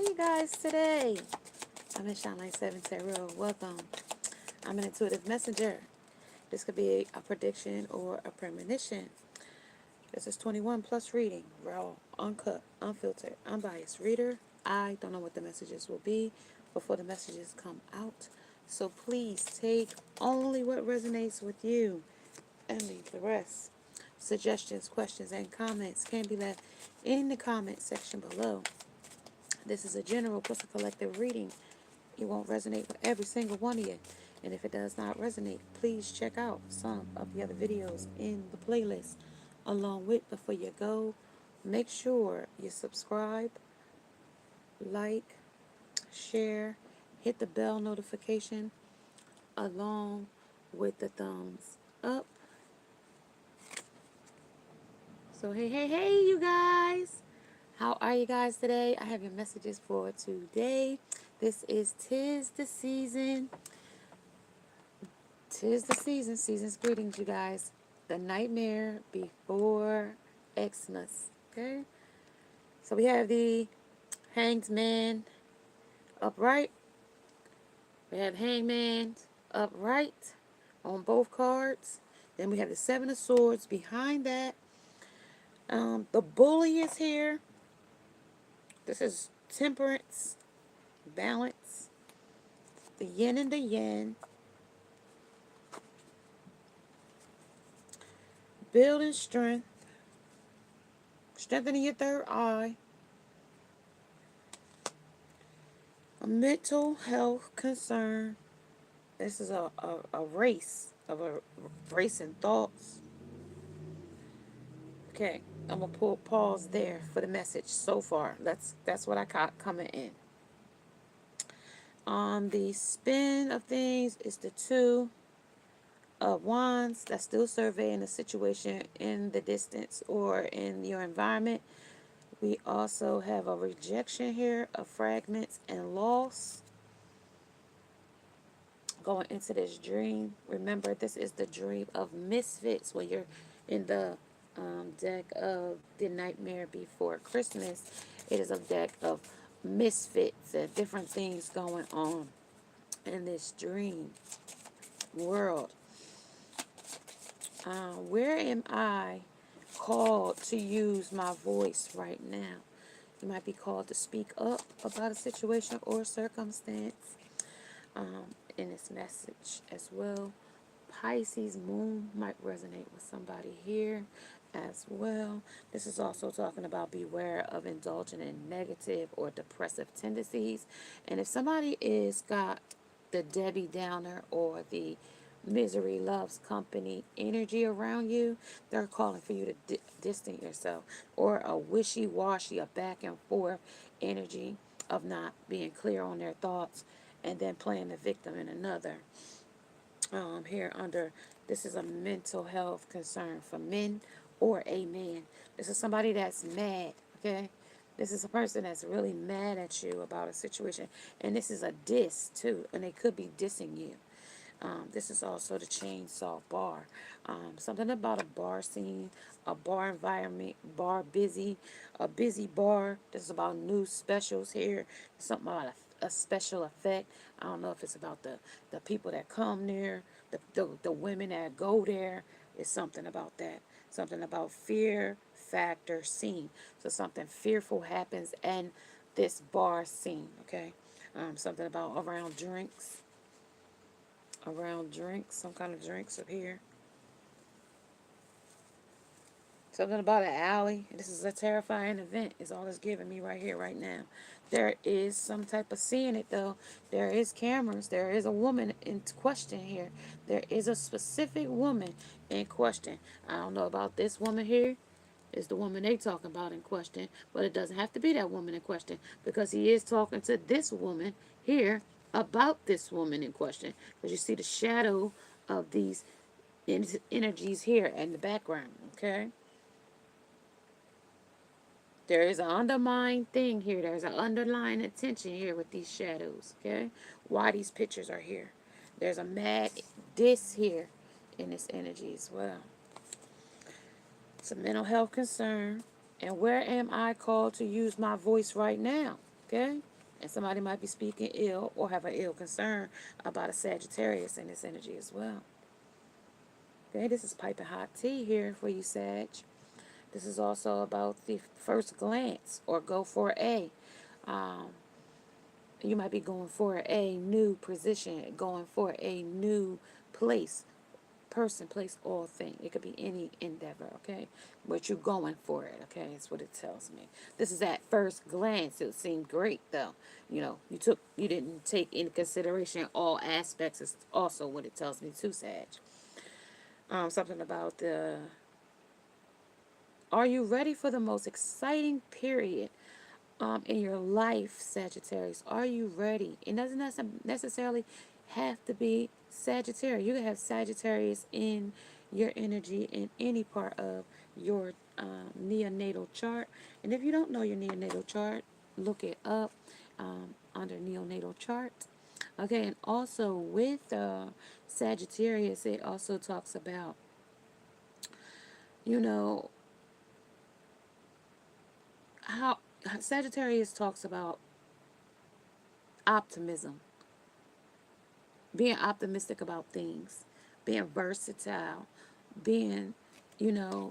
you guys today? I'm in Shine Light 7 Tarot. Welcome. I'm an intuitive messenger. This could be a prediction or a premonition. This is 21 plus reading. Raw, uncut, unfiltered, unbiased reader. I don't know what the messages will be before the messages come out. So please take only what resonates with you and leave the rest. Suggestions, questions, and comments can be left in the comment section below. This is a general plus a collective reading. It won't resonate with every single one of you. And if it does not resonate, please check out some of the other videos in the playlist. Along with, before you go, make sure you subscribe, like, share, hit the bell notification along with the thumbs up. So hey, you guys. How are you guys today? I have your messages for today. This is Tis the Season. Tis the season. Season's greetings, you guys. The nightmare before Xmas. Okay? So we have the Hanged Man upright. We have Hangman upright on both cards. Then we have the Seven of Swords behind that. The Bully is here. This is Temperance, balance, the yin and the yang, building strength, strengthening your third eye, a mental health concern. This is a race of a race in thoughts. Okay, I'm gonna pull pause there for the message so far. That's what I got coming in. The spin of things is the Two of Wands. That's still surveying the situation in the distance or in your environment. We also have a rejection here of fragments and loss. Going into this dream, remember this is the dream of misfits when you're in the deck of the Nightmare Before Christmas. It is a deck of misfits and different things going on in this dream world. Where am I called to use my voice right now? You might be called to speak up about a situation or circumstance in this message as well. Pisces moon might resonate with somebody here as well. This is also talking about beware of indulging in negative or depressive tendencies. And if somebody is got the Debbie Downer or the misery loves company energy around you, they're calling for you to distance yourself, or a wishy-washy, a back and forth energy of not being clear on their thoughts and then playing the victim in another. Here under, this is a mental health concern for men or a man. This is somebody that's mad, okay? This is a person that's really mad at you about a situation. And this is a diss, too. And they could be dissing you. This is also the chainsaw bar. Something about a bar scene, a bar environment, bar busy, a busy bar. This is about new specials here. Something about a special effect. I don't know if it's about the people that come there, the women that go there. It's something about that. Something about fear factor scene. So something fearful happens in this bar scene, okay? Something about around drinks. Around drinks, some kind of drinks up here. Something about an alley. This is a terrifying event is all it's giving me right here, right now. There is some type of seeing it, though. There is cameras. There is a woman in question here. There is a specific woman in question. I don't know about this woman here. Is the woman they talking about in question. But it doesn't have to be that woman in question, because he is talking to this woman here about this woman in question. Because you see the shadow of these energies here in the background, okay? There is an underlying thing here. There's an underlying intention here with these shadows, okay? Why these pictures are here. There's a mad diss here in this energy as well. It's a mental health concern. And where am I called to use my voice right now, okay? And somebody might be speaking ill or have an ill concern about a Sagittarius in this energy as well. Okay, this is piping hot tea here for you, Sag. This is also about the first glance or go for a. Um, you might be going for a new position, going for a new place, person, place, or thing. It could be any endeavor, okay? But you're going for it, okay? That's what it tells me. This is at first glance. It seemed great, though. You didn't take into consideration all aspects. Is also what it tells me too, Sag. Something about the. Are you ready for the most exciting period in your life, Sagittarius? Are you ready? It doesn't necessarily have to be Sagittarius. You can have Sagittarius in your energy in any part of your neonatal chart. And if you don't know your neonatal chart, look it up under neonatal chart. Okay, and also with Sagittarius, it also talks about, you know, how Sagittarius talks about optimism, being optimistic about things, being versatile, being,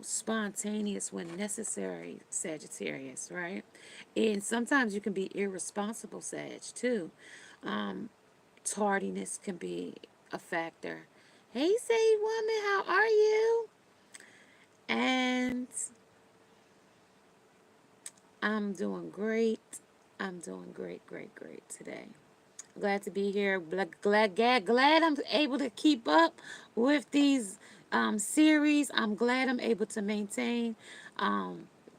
spontaneous when necessary, Sagittarius, right? And sometimes you can be irresponsible, Sag, too. Tardiness can be a factor. Hey, Sage woman, how are you? And I'm doing great. I'm doing great, great, great today. Glad to be here. Glad I'm able to keep up with these series. I'm glad I'm able to maintain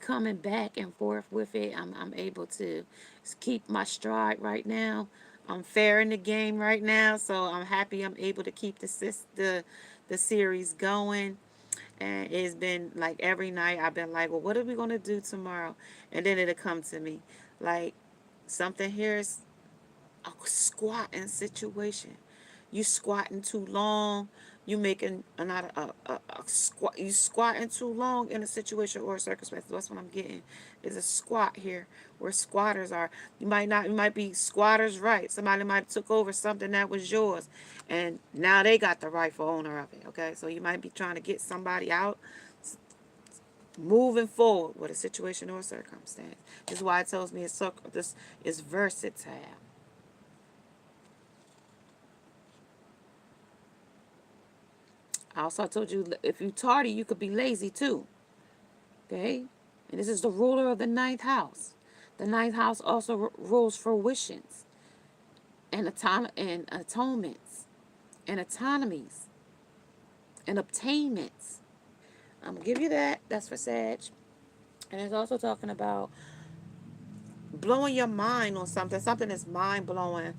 coming back and forth with it. I'm able to keep my stride right now. I'm fair in the game right now, so I'm happy I'm able to keep the series going. And it's been like every night I've been like, well, what are we gonna do tomorrow? And then it'll come to me like something here is a squatting situation. You squatting too long. You making not a squat. You squatting too long in a situation or a circumstance. That's what I'm getting. Is a squat here where squatters are. You might not. You might be squatters right. Somebody might have took over something that was yours, and now they got the rightful owner of it. Okay, so you might be trying to get somebody out, moving forward with a situation or a circumstance. This is why it tells me this is versatile. I also told you if you tardy, you could be lazy too. Okay? And this is the ruler of the ninth house. The ninth house also rules fruitions and atonements and autonomies and obtainments. I'm going to give you that. That's for Sag. And it's also talking about blowing your mind on something that's mind blowing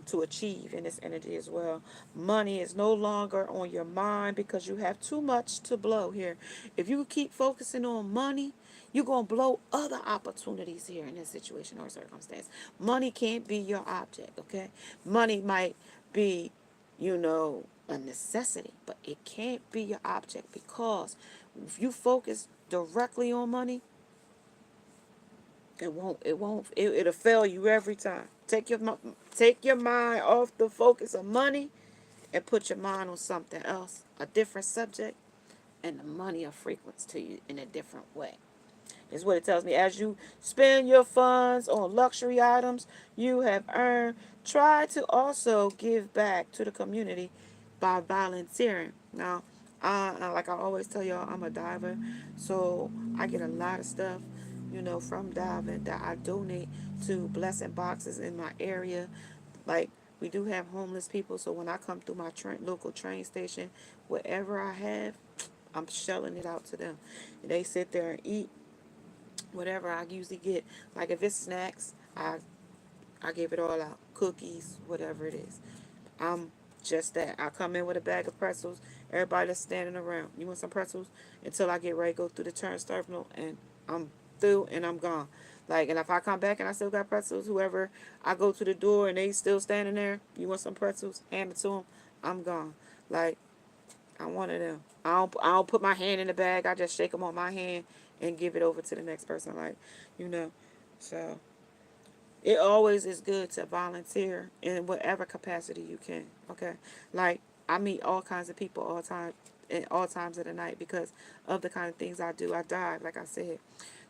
to achieve in this energy as well. Money is no longer on your mind because you have too much to blow here. If you keep focusing on money, you're going to blow other opportunities here in this situation or circumstance. Money can't be your object, okay? Money might be, a necessity, but it can't be your object because if you focus directly on money, it'll fail you every time. Take your mind off the focus of money and put your mind on something else, a different subject, and the money will frequency to you in a different way. Is what it tells me. As you spend your funds on luxury items you have earned, try to also give back to the community by volunteering. Now, like I always tell y'all, I'm a diver, so I get a lot of stuff, from diving that I donate to blessing boxes in my area. Like, we do have homeless people, so when I come through my local train station, whatever I have, I'm shelling it out to them. They sit there and eat whatever I usually get. Like if it's snacks, I give it all out. Cookies, whatever it is. I'm just that. I come in with a bag of pretzels. Everybody that's standing around. You want some pretzels? Until I get ready to go through the turnstile and I'm through and I'm gone. Like, and if I come back and I still got pretzels, whoever I go to the door and they still standing there, you want some pretzels? Hand it to them. I'm gone. Like, I'm one of them. I don't put my hand in the bag. I just shake them on my hand and give it over to the next person. Like, you know. So It always is good to volunteer in whatever capacity you can. Okay, like I meet all kinds of people all time, at all times of the night because of the kind of things I do. I dive, like I said.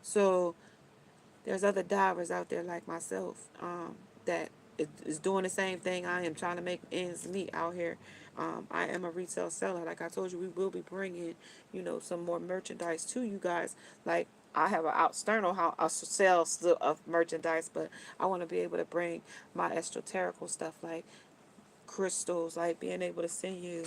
So there's other divers out there like myself, that is doing the same thing I am, trying to make ends meet out here. I am a retail seller. Like I told you, we will be bringing, some more merchandise to you guys. Like I have an external how a sales of merchandise, but I want to be able to bring my esoterical stuff like crystals, like being able to send you.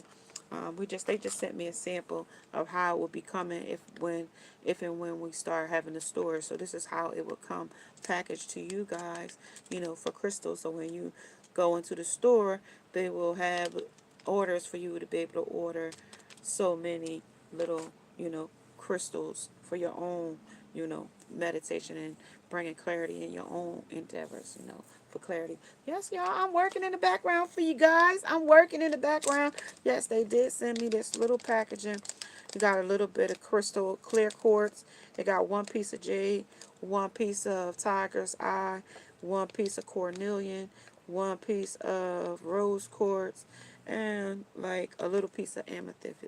They just sent me a sample of how it will be coming if and when we start having the store. So this is how it will come packaged to you guys, for crystals. So when you go into the store, they will have orders for you to be able to order so many little, crystals for your own, meditation and bringing clarity in your own endeavors, for clarity. Yes, y'all, I'm working in the background for you guys. I'm working in the background. Yes, they did send me this little packaging. You got a little bit of crystal clear quartz. They got one piece of jade, one piece of tiger's eye, one piece of cornelian, one piece of rose quartz, and like a little piece of amethyst.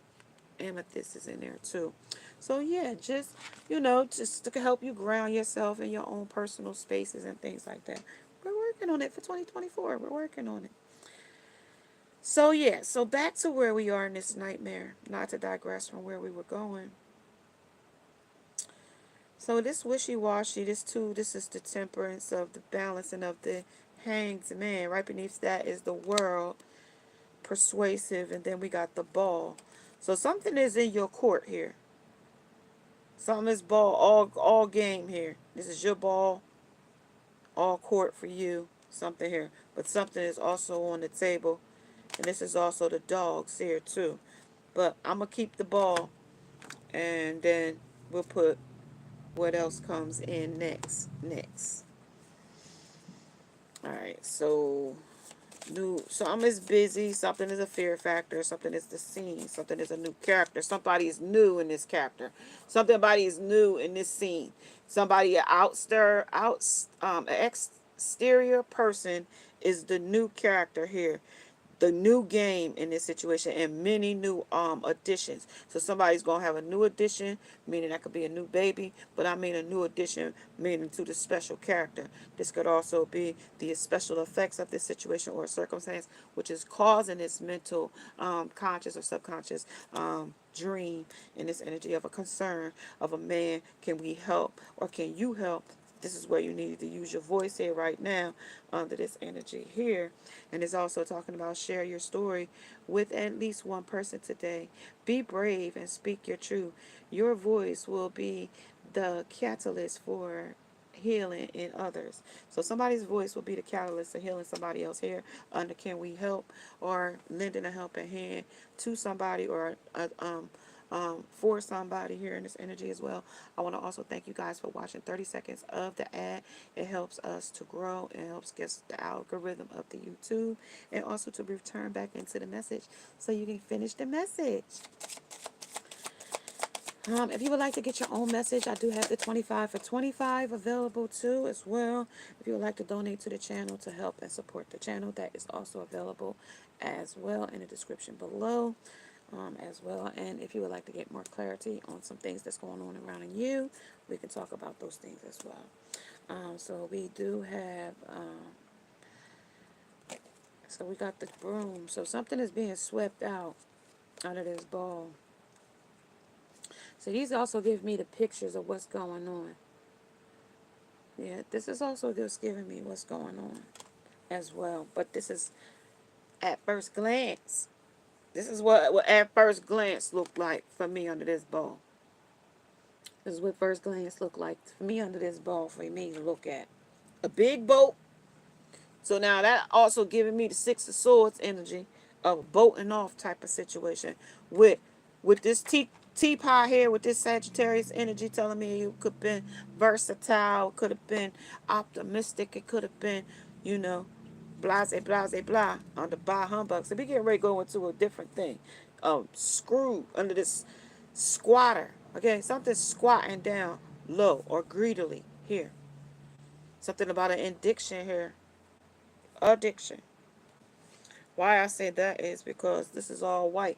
Amethyst is in there too. So yeah, just to help you ground yourself in your own personal spaces and things like that. We're working on it for 2024. We're working on it. So yeah, so back to where we are in this nightmare, not to digress from where we were going. So this wishy-washy, this is the temperance of the balancing of the hanged man. Right beneath that is the world, persuasive, and then we got the ball. So something is in your court here. Something is ball, all game here. This is your ball, all court for you. Something here. But something is also on the table. And this is also the dogs here too. But I'm going to keep the ball. And then we'll put what else comes in next. Alright, so new, something is busy, something is a fear factor, something is the scene, something is a new character, somebody is new in this character, somebody is new in this scene, somebody exterior person is the new character here, the new game in this situation, and many new additions. So somebody's gonna have a new addition, meaning that could be a new baby, but I mean a new addition meaning to the special character. This could also be the special effects of this situation or circumstance which is causing this mental conscious or subconscious dream in this energy of a concern of a man. Can we help, or can you help? This is where you need to use your voice here right now under this energy here. And it's also talking about share your story with at least one person today. Be brave and speak your truth. Your voice will be the catalyst for healing in others. So somebody's voice will be the catalyst of healing somebody else here under Can We Help, or lending a helping hand to somebody, or for somebody here in this energy as well. I want to also thank you guys for watching 30 seconds of the ad. It helps us to grow and helps get the algorithm of the YouTube, and also to return back into the message so you can finish the message. If you would like to get your own message, I do have the 25 for 25 available too as well. If you would like to donate to the channel to help and support the channel, that is also available as well in the description below as well. And if you would like to get more clarity on some things that's going on around in you, we can talk about those things as well. So we do have, so we got the broom. So something is being swept out under this ball. So these also give me the pictures of what's going on. Yeah, this is also just giving me what's going on as well. But this is at first glance. This is what at first glance looked like for me under this ball. This is what first glance looked like for me under this ball for me to look at. A big boat. So now that also giving me the Six of Swords energy of a boating off type of situation with this teapot here, with this Sagittarius energy telling me it could have been versatile, it could have been optimistic, it could have been, blase, blase, blah, on the bah humbug. So we getting ready to go into a different thing. Screwed under this squatter. Okay, something squatting down low or greedily here. Something about an addiction here. Addiction. Why I say that is because this is all white.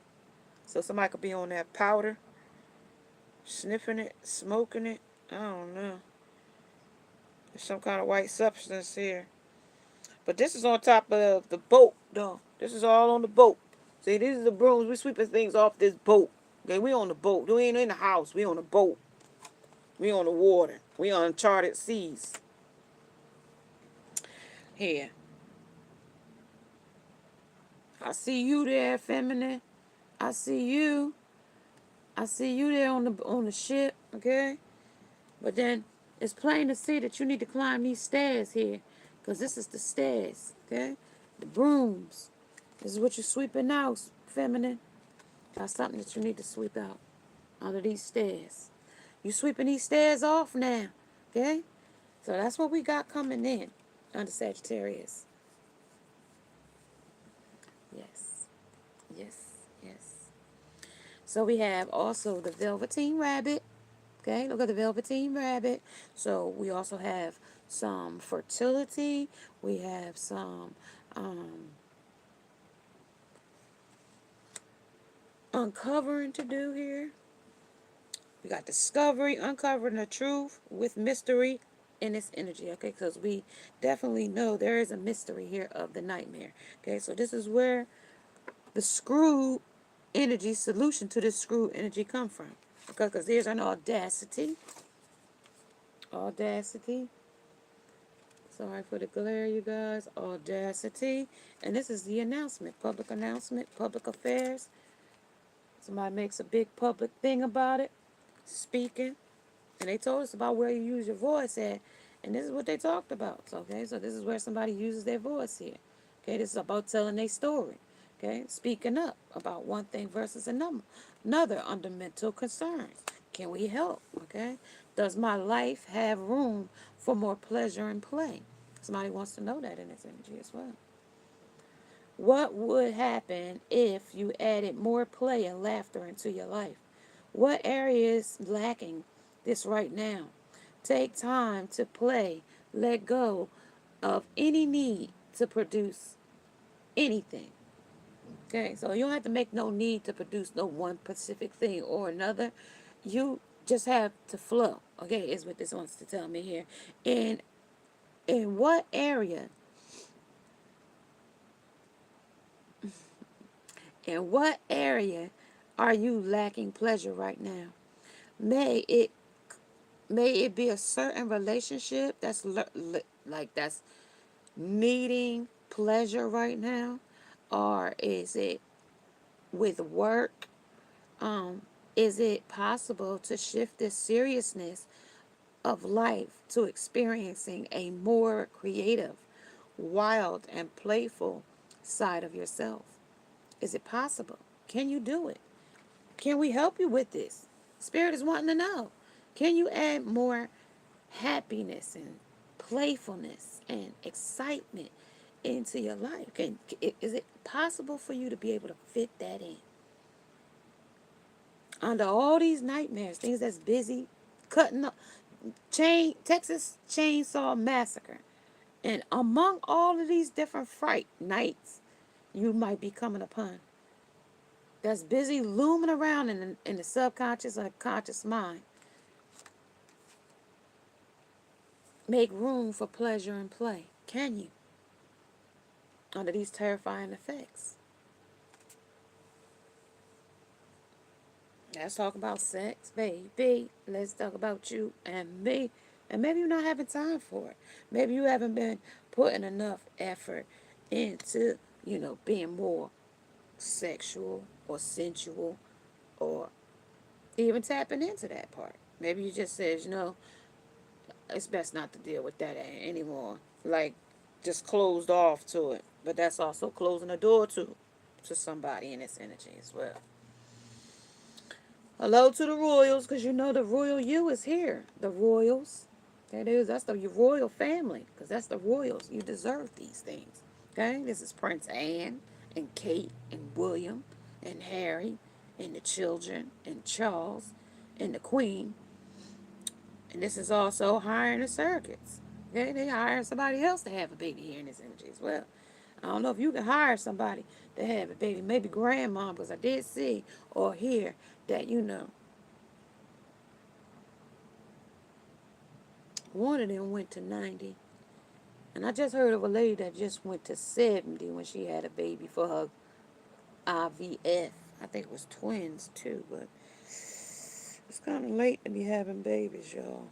So somebody could be on that powder, sniffing it, smoking it. I don't know. There's some kind of white substance here. But this is on top of the boat, though. This is all on the boat. See, these are the brooms. We sweeping things off this boat. Okay, we on the boat. We ain't in the house. We on the boat. We on the water. We on uncharted seas. Here. I see you there, feminine. I see you. I see you there on the ship, okay? But then it's plain to see that you need to climb these stairs here. Because this is the stairs, okay? The brooms. This is what you're sweeping out, feminine. That's something that you need to sweep out under these stairs. You sweeping these stairs off now, okay? So that's what we got coming in under Sagittarius. Yes, yes, yes. So we have also the Velveteen Rabbit. Okay, look at the Velveteen Rabbit. So we also have some fertility. We have some uncovering to do here. We got discovery, uncovering the truth with mystery in its energy. Okay, because we definitely know there is a mystery here of the nightmare. Okay, so this is where the screw energy solution to this screw energy come from. Okay, because there's an audacity. Audacity. Sorry for the glare, you guys. Audacity. And this is the announcement. Public announcement. Public affairs. Somebody makes a big public thing about it. Speaking. And they told us about where you use your voice at. And this is what they talked about. Okay, so this is where somebody uses their voice here. Okay, this is about telling their story. Okay, speaking up about one thing versus another under mental concerns. Can we help? Okay, does my life have room for more pleasure and play? Somebody wants to know that in this energy as well. What would happen if you added more play and laughter into your life? What area is lacking this right now? Take time to play. Let go of any need to produce anything. Okay, so you don't have to make no need to produce no one specific thing or another. You just have to flow. Okay, is what this wants to tell me here. And in what area? In what area are you lacking pleasure right now? May it may it be a certain relationship that's like that's needing pleasure right now, or is it with work? Is it possible to shift this seriousness of life to experiencing a more creative, wild, and playful side of yourself? Is it possible? Can you do it? Can we help you with this? Spirit is wanting to know. Can you add more happiness and playfulness and excitement into your life? Is it possible for you to be able to fit that in? Under all these nightmares, things that's busy, cutting up, Texas Chainsaw Massacre. And among all of these different fright nights you might be coming upon, that's busy looming around in the subconscious or conscious mind. Make room for pleasure and play. Can you? Under these terrifying effects. Let's talk about sex, baby. Let's talk about you and me. And maybe you're not having time for it. Maybe you haven't been putting enough effort into, being more sexual or sensual or even tapping into that part. Maybe you just says, it's best not to deal with that anymore. Like, just closed off to it. But that's also closing the door to somebody in this energy as well. Hello to the royals, because the royal you is here. The royals. That's the royal family, because that's the royals. You deserve these things. Okay? This is Prince Anne and Kate and William and Harry and the children and Charles and the Queen. And this is also hiring the surrogates. Okay, they hire somebody else to have a baby here in this energy as well. I don't know if you can hire somebody to have a baby, maybe grandma, because I did see or hear that, one of them went to 90. And I just heard of a lady that just went to 70 when she had a baby for her IVF. I think it was twins too, but it's kind of late to be having babies, y'all.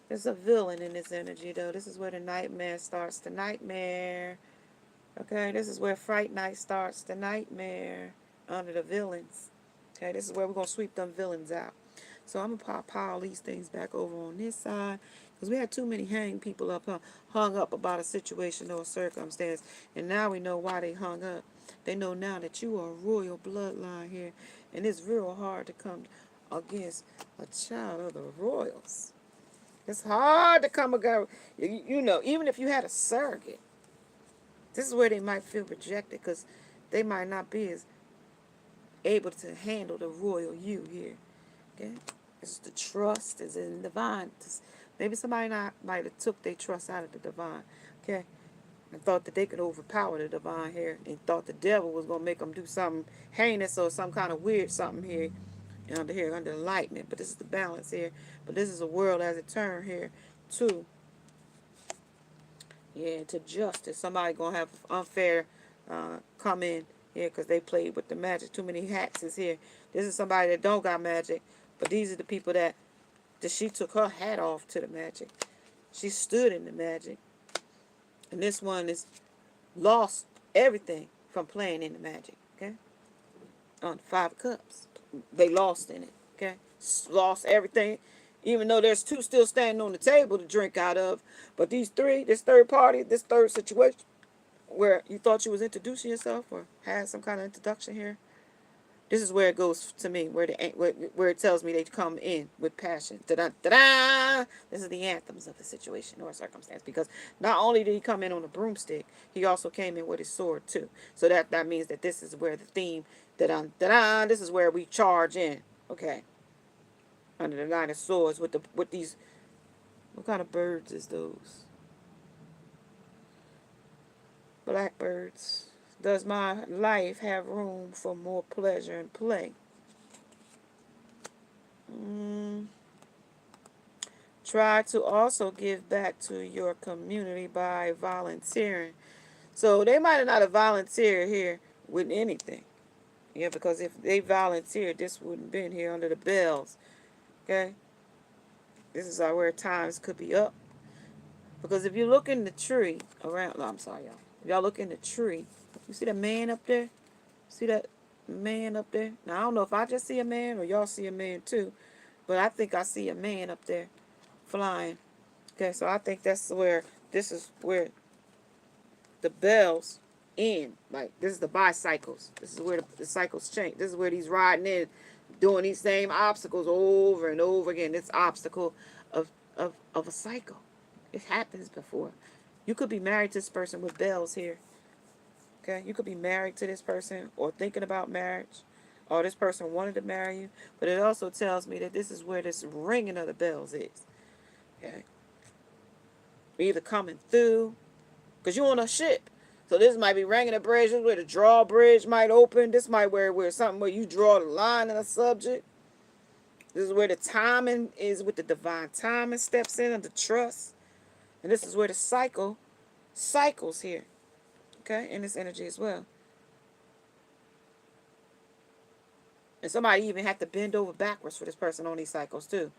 There's a villain in this energy, though. This is where the nightmare starts. The nightmare. Okay, this is where Fright Night starts. The nightmare under the villains. Okay, this is where we're going to sweep them villains out. So I'm going to pile these things back over on this side. Because we had too many hang people hung up about a situation or a circumstance. And now we know why they hung up. They know now that you are a royal bloodline here. And it's real hard to come against a child of the royals. It's hard to come against, even if you had a surrogate. This is where they might feel rejected because they might not be as able to handle the royal you here. Okay? It's the trust is in the divine. Maybe somebody might have took their trust out of the divine. Okay? And thought that they could overpower the divine here and thought the devil was going to make them do something heinous or some kind of weird something here under enlightenment. But this is the balance here. But this is a world as it turned here too. Yeah, to justice. Somebody gonna have unfair come in here because they played with the magic. Too many hats is here. This is somebody that don't got magic, but these are the people that she took her hat off to the magic. She stood in the magic, and this one is lost everything from playing in the magic. Okay, on the 5 of Cups, they lost in it. Okay, lost everything. Even though there's 2 still standing on the table to drink out of. But these 3, this third party, this third situation, where you thought you was introducing yourself or had some kind of introduction here, this is where it goes to me, where it tells me they come in with passion. Da-da, da-da! This is the anthems of the situation or circumstance. Because not only did he come in on a broomstick, he also came in with his sword too. So that means that this is where the theme, da-da, da-da, this is where we charge in. Okay. Under the 9 of Swords with these, what kind of birds is those? Blackbirds. Does my life have room for more pleasure and play? Try to also give back to your community by volunteering. So they might not have volunteered here with anything. Yeah, because if they volunteered, this wouldn't have been here under the bells. Okay? This is where times could be up. Because if you look in the tree around, no, I'm sorry, y'all. If y'all look in the tree, you see that man up there? See that man up there? Now, I don't know if I just see a man or y'all see a man too, but I think I see a man up there flying. Okay, so I think this is where the bells end. Like, this is the bicycles. This is where the cycles change. This is where he's riding in, doing these same obstacles over and over again. This obstacle of a cycle. It happens before. You could be married to this person with bells here. Okay? You could be married to this person or thinking about marriage. Or this person wanted to marry you. But it also tells me that this is where this ringing of the bells is. Okay? Either coming through. Because you're on a ship. So this might be ringing a bridge. This is where the drawbridge might open. This might where something where you draw the line in a subject. This is where the timing is with the divine timing steps in and the trust. And this is where the cycles here. Okay? In this energy as well. And somebody even had to bend over backwards for this person on these cycles too.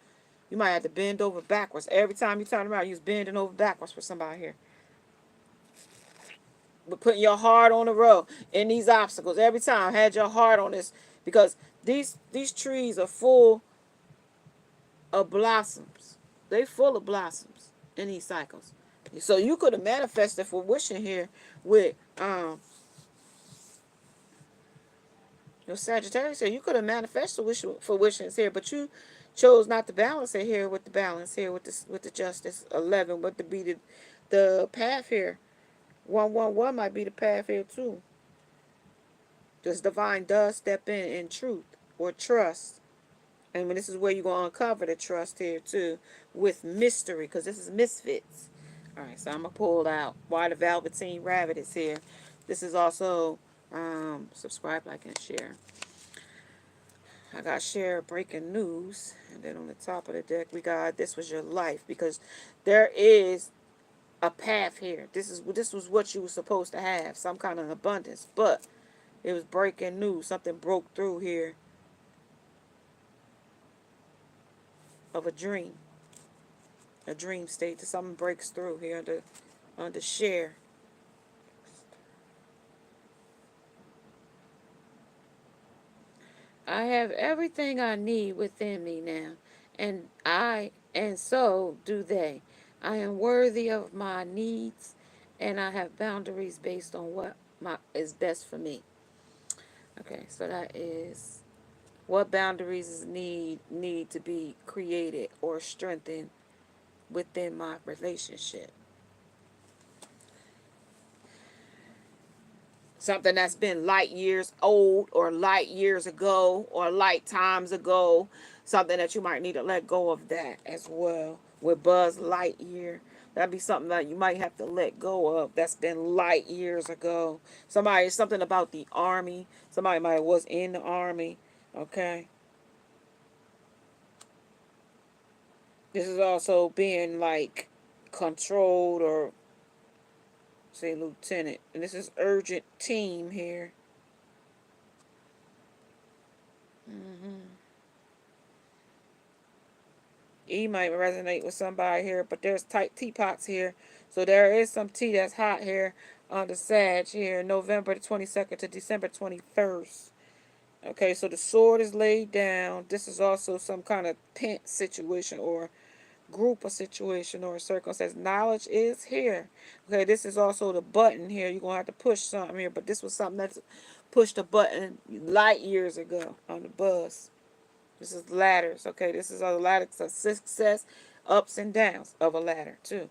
You might have to bend over backwards. Every time you turn around, you're bending over backwards for somebody here. But putting your heart on the road in these obstacles. Every time, had your heart on this. Because these trees are full of blossoms. They full of blossoms in these cycles. So you could have manifested for wishing here with your Sagittarius here. You could have manifested for wishes here, but you chose not to balance it here with the balance here with the Justice 11. What to be the path here? 111 might be the path here too. This divine does step in truth or trust. And this is where you're going to uncover the trust here, too, with mystery, because this is misfits. All right, so I'm going to pull out why the Velveteen Rabbit is here. This is also subscribe, like, and share. I got share breaking news. And then on the top of the deck, we got this was your life, because there is a path here. This was what you were supposed to have, some kind of abundance. But it was breaking news. Something broke through here of a dream state. Something breaks through here under share. I have everything I need within me now, and so do they. I am worthy of my needs, and I have boundaries based on what is best for me. Okay, so that is what boundaries need to be created or strengthened within my relationship. Something that's been light years old or light years ago or light times ago. Something that you might need to let go of that as well. With Buzz Lightyear. That'd be something that you might have to let go of that's been light years ago. Something about the army. Somebody might have was in the army. Okay. This is also being like controlled or say lieutenant. And this is urgent team here. E might resonate with somebody here, but there's tight teapots here. So there is some tea that's hot here on the Sag here, November the 22nd to December 21st. Okay, so the sword is laid down. This is also some kind of pent situation or group of situation or circumstance. Knowledge is here. Okay, this is also the button here. You're going to have to push something here, but this was something that's pushed a button light years ago on the bus. This is ladders, okay? This is a ladder of success, ups and downs of a ladder, too.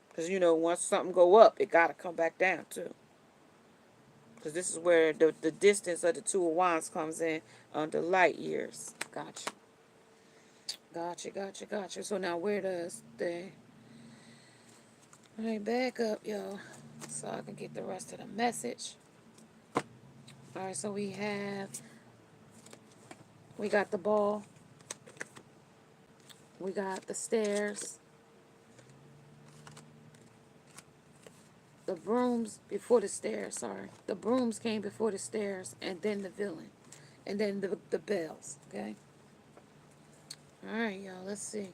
Because, once something go up, it got to come back down, too. Because this is where the distance of the Two of Wands comes in under light years. Gotcha. Gotcha. So now where does the... All right, back up, y'all. So I can get the rest of the message. All right, so we got the ball. We got the stairs. The brooms before the stairs, sorry. The brooms came before the stairs, and then the villain. And then the bells, okay? All right, y'all, let's see.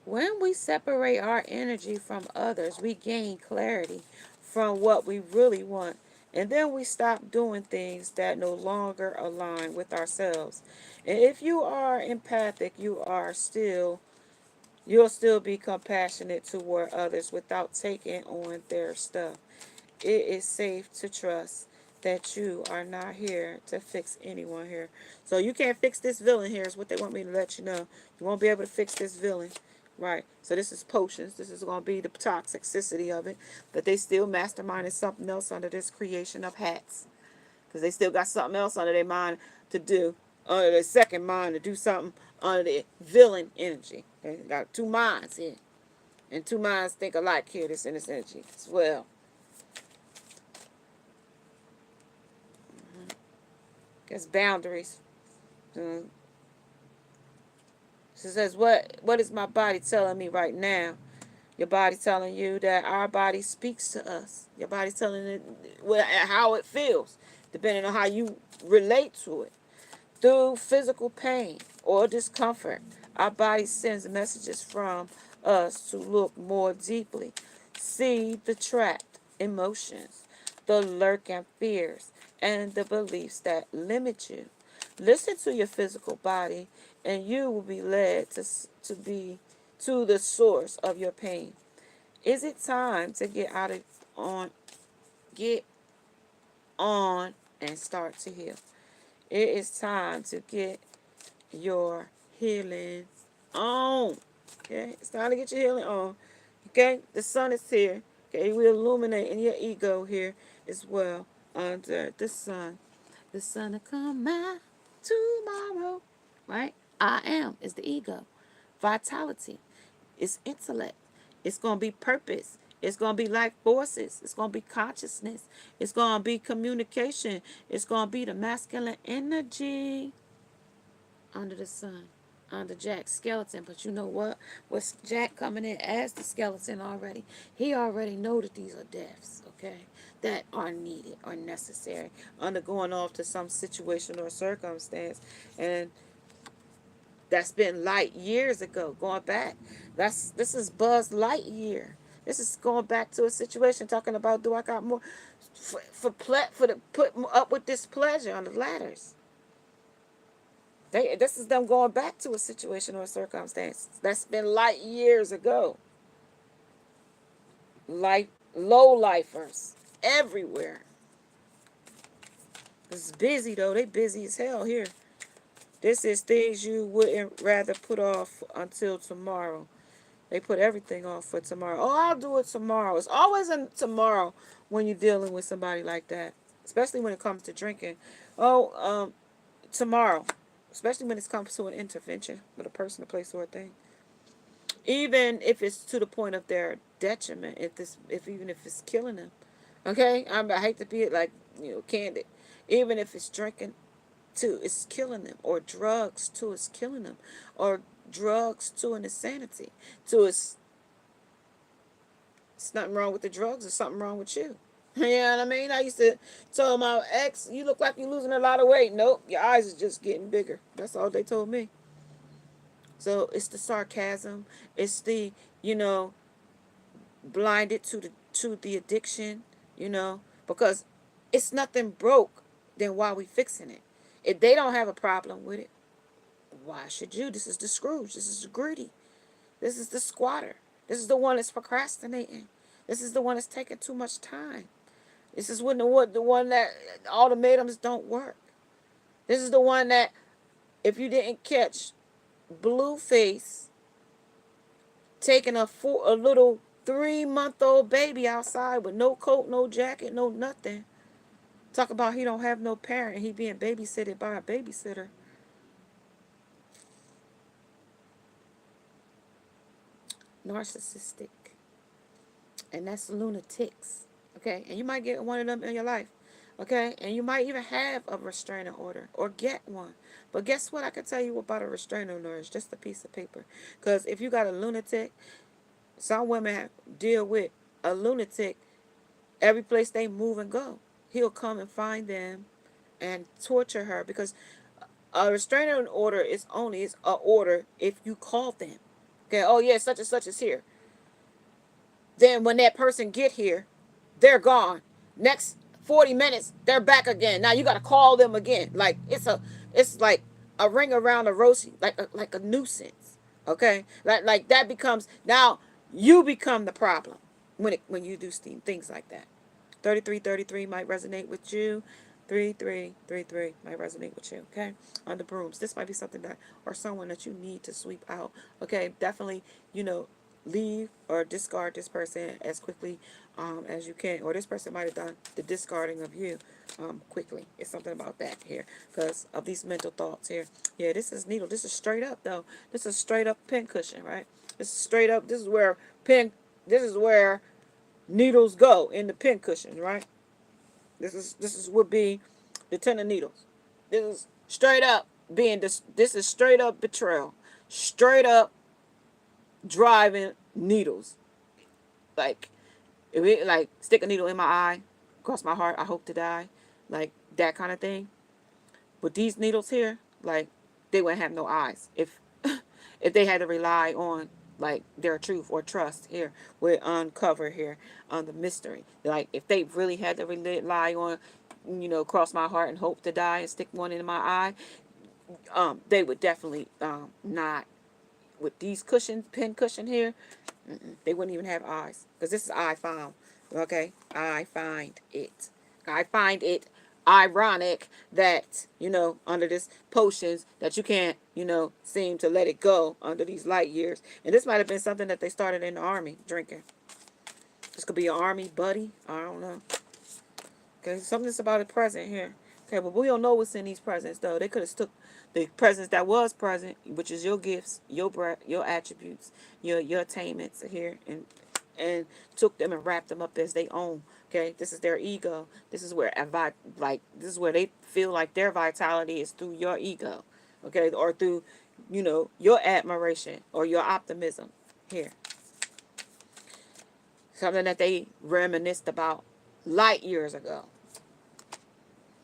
When we separate our energy from others, we gain clarity from what we really want. And then we stop doing things that no longer align with ourselves. And if you are empathic, you'll still be compassionate toward others without taking on their stuff. It is safe to trust that you are not here to fix anyone here. So you can't fix this villain here is what they want me to let you know. You won't be able to fix this villain. Right. So this is potions. This is going to be the toxicity of it. But they still masterminded something else under this creation of hats. Because they still got something else under their mind to do. Under their second mind to do something under the villain energy. They got two minds here. And two minds think alike here, this in this energy as well. It's boundaries. She says, what is my body telling me right now? Your body telling you that our body speaks to us. Your body's telling it how it feels, depending on how you relate to it. Through physical pain or discomfort, our body sends messages from us to look more deeply, see the trapped emotions, the lurking fears, and the beliefs that limit you. Listen to your physical body, and you will be led to the source of your pain. Is it time to get on and start to heal? It is time to get your healing on. Okay, it's time to get your healing on. Okay, the sun is here. Okay, we illuminate in your ego here as well. under the sun. The sun will come out tomorrow. Right? I am is the ego. Vitality is intellect. It's going to be purpose. It's going to be life forces. It's going to be consciousness. It's going to be communication. It's going to be the masculine energy under the sun, under Jack's skeleton. But you know what? With Jack coming in as the skeleton already, he already know that these are deaths, okay, that are needed or necessary, undergoing off to some situation or circumstance. And that's been light years ago, going back. This is Buzz Lightyear. This is going back to a situation talking about, do I got more for the put up with this pleasure on the ladders. This is them going back to a situation or a circumstance that's been light years ago. Like low lifers everywhere. It's busy though. They busy as hell here. This is things you wouldn't rather put off until tomorrow. They put everything off for tomorrow. Oh, I'll do it tomorrow. It's always a tomorrow when you're dealing with somebody like that, especially when it comes to drinking. Oh, tomorrow, especially when it comes to an intervention with a person, a place, or a thing. Even if it's to the point of their detriment, even if it's killing them. Okay, I hate to be like candid. Even if it's drinking too, it's killing them, or drugs too, it's killing them, or drugs to an insanity, to it's nothing wrong with the drugs, there's something wrong with you. You know what I mean? I used to tell my ex, you look like you're losing a lot of weight. Nope, your eyes are just getting bigger. That's all they told me. So it's the sarcasm, it's the blinded to the addiction, because it's nothing broke. Then why we fixing it? If they don't have a problem with it, why should you? This is the Scrooge. This is the greedy. This is the squatter. This is the one that's procrastinating. This is the one that's taking too much time. This is when the one that ultimatums don't work. This is the one that if you didn't catch Blueface taking a little 3-month-old baby outside with no coat, no jacket, no nothing. Talk about he don't have no parent. He being babysitted by a babysitter. Narcissistic. And that's lunatics. Okay? And you might get one of them in your life. Okay? And you might even have a restraining order or get one. But guess what? I can tell you about a restraining order. It's just a piece of paper. Because if you got a lunatic, some women deal with a lunatic every place they move and go. He'll come and find them and torture her, because a restraining order is only an order if you call them. Okay, oh yeah, such and such is here. Then when that person get here, they're gone. Next 40 minutes, they're back again. Now you got to call them again. Like it's like a ring around a rosy, like a nuisance. Okay, like that becomes, now you become the problem when you do things like that. 3333 might resonate with you. 3333 might resonate with you. Okay, on the brooms, this might be something that, or someone that you need to sweep out. Okay, definitely, leave or discard this person as quickly as you can, or this person might have done the discarding of you quickly. It's something about that here because of these mental thoughts here. Yeah, this is needle. This is straight up though. This is straight up pin cushion, right? This is straight up. This is where needles go in the pin cushion, right? This would be the 10 of needles. This is straight up being this is straight up betrayal, straight up driving needles. Like if it like stick a needle in my eye, cross my heart, I hope to die, like that kind of thing. But these needles here, like they wouldn't have no eyes if if they had to rely on like their truth or trust here. We uncover here on the mystery. Like if they really had to rely on, cross my heart and hope to die and stick one in my eye, they would definitely not. With these pin cushion here, they wouldn't even have eyes, because this is I found. Okay, I find it. I find it ironic that under this potions that you can't seem to let it go under these light years. And this might have been something that they started in the army drinking. This could be an army buddy, I don't know. Okay, something's about a present here. Okay, but we don't know what's in these presents though. They could have took the presents that was present, which is your gifts, your breath, your attributes, your attainments here, and took them and wrapped them up as they own. Okay, this is their ego. This is where this is where they feel like their vitality is through your ego. Okay, or through, your admiration or your optimism here. Something that they reminisced about light years ago.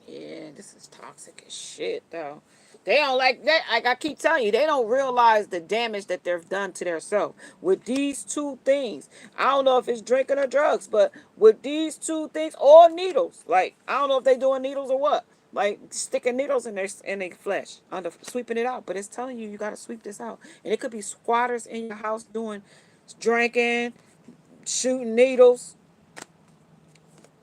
Yeah, this is toxic as shit, though. They don't like that. Like I keep telling you, they don't realize the damage that they've done to themselves with these two things. I don't know if it's drinking or drugs, but with these two things, or needles. Like, I don't know if they're doing needles or what. Like sticking needles in their flesh, sweeping it out. But it's telling you got to sweep this out. And it could be squatters in your house doing drinking, shooting needles.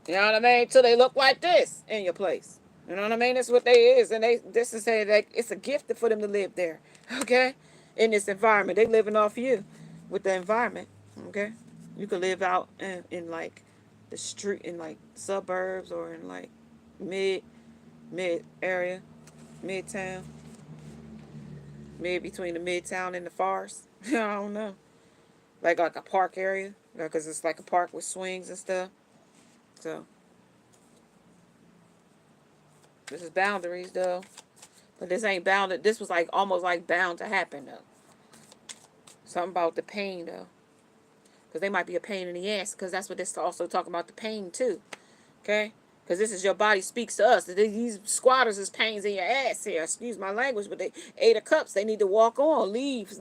You know what I mean? Till they look like this in your place. You know what I mean? That's what they is. And this is saying that it's a gift for them to live there. Okay? In this environment. They living off you with the environment. Okay? You could live out in like the street, in like suburbs, or in like mid area, midtown. Mid between the midtown and the forest. I don't know. Like a park area. Because it's like a park with swings and stuff. So, this is boundaries, though. But this ain't bound. This was like almost like bound to happen, though. Something about the pain, though. Because they might be a pain in the ass. Because that's what this also talking about, the pain, too. Okay? Because this is your body speaks to us. These squatters is pains in your ass here. Excuse my language, but they 8 of Cups. They need to walk on. Leave.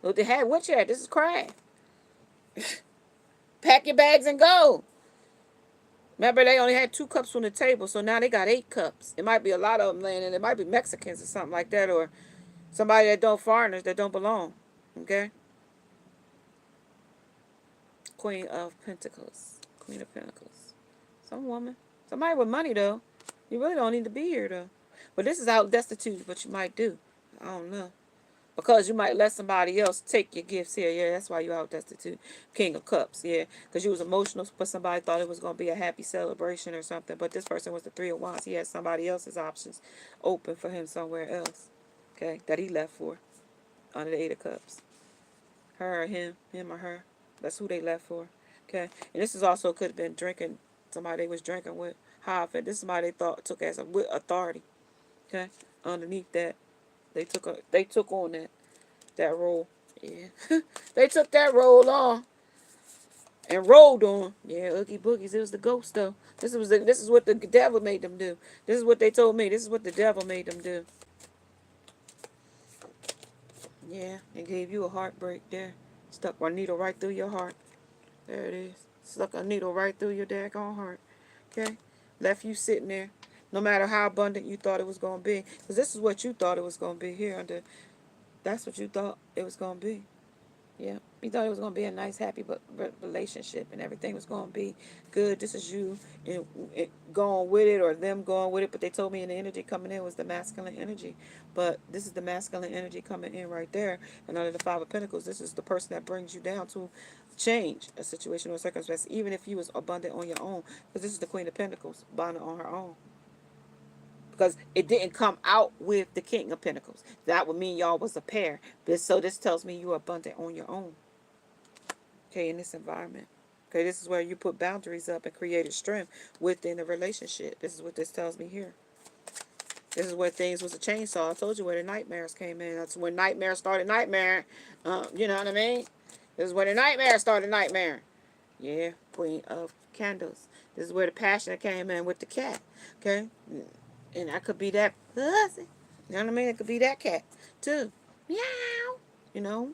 What they had with you at? This is craft. Pack your bags and go. Remember, they only had 2 cups on the table, so now they got 8 cups. It might be a lot of them laying in. It might be Mexicans or something like that, or somebody that don't, foreigners that don't belong. Okay? Queen of Pentacles. Queen of Pentacles. Some woman. Somebody with money, though. You really don't need to be here, though. But this is out destitute, what you might do. I don't know. Because you might let somebody else take your gifts here. Yeah, that's why you out destitute. King of Cups, yeah. Because you was emotional, but somebody thought it was going to be a happy celebration or something. But this person was the 3 of Wands. He had somebody else's options open for him somewhere else. Okay, that he left for. Under the 8 of Cups. Her or him or her. That's who they left for. Okay, and this is also could have been drinking. Somebody they was drinking with. This is somebody they thought took as a with authority. Okay, underneath that. They took on that role. Yeah. They took that role on and rolled on. Yeah, Oogie Boogies. It was the ghost though. This is what the devil made them do. This is what they told me. This is what the devil made them do. Yeah, it gave you a heartbreak there. Stuck a needle right through your heart. There it is. Stuck a needle right through your daggone heart. Okay? Left you sitting there. No matter how abundant you thought it was going to be. Because this is what you thought it was going to be here under. That's what you thought it was going to be. Yeah. You thought it was going to be a nice, happy relationship. And everything was going to be good. This is you going with it, or them going with it. But they told me in the energy coming in was the masculine energy. But this is the masculine energy coming in right there. And under the 5 of Pentacles, this is the person that brings you down to change a situation or circumstance. Even if you was abundant on your own. Because this is the Queen of Pentacles. Abundant on her own. Because it didn't come out with the King of Pentacles. That would mean y'all was a pair. So this tells me you're abundant on your own. Okay, in this environment. Okay, this is where you put boundaries up and created strength within the relationship. This is what this tells me here. This is where things was a chainsaw. I told you where the nightmares came in. That's when nightmares started nightmare. You know what I mean? This is where the nightmare started nightmare. Yeah, Queen of Candles. This is where the passion came in with the cat. Okay? And that could be that pussy. You know what I mean? It could be that cat, too. Meow. You know?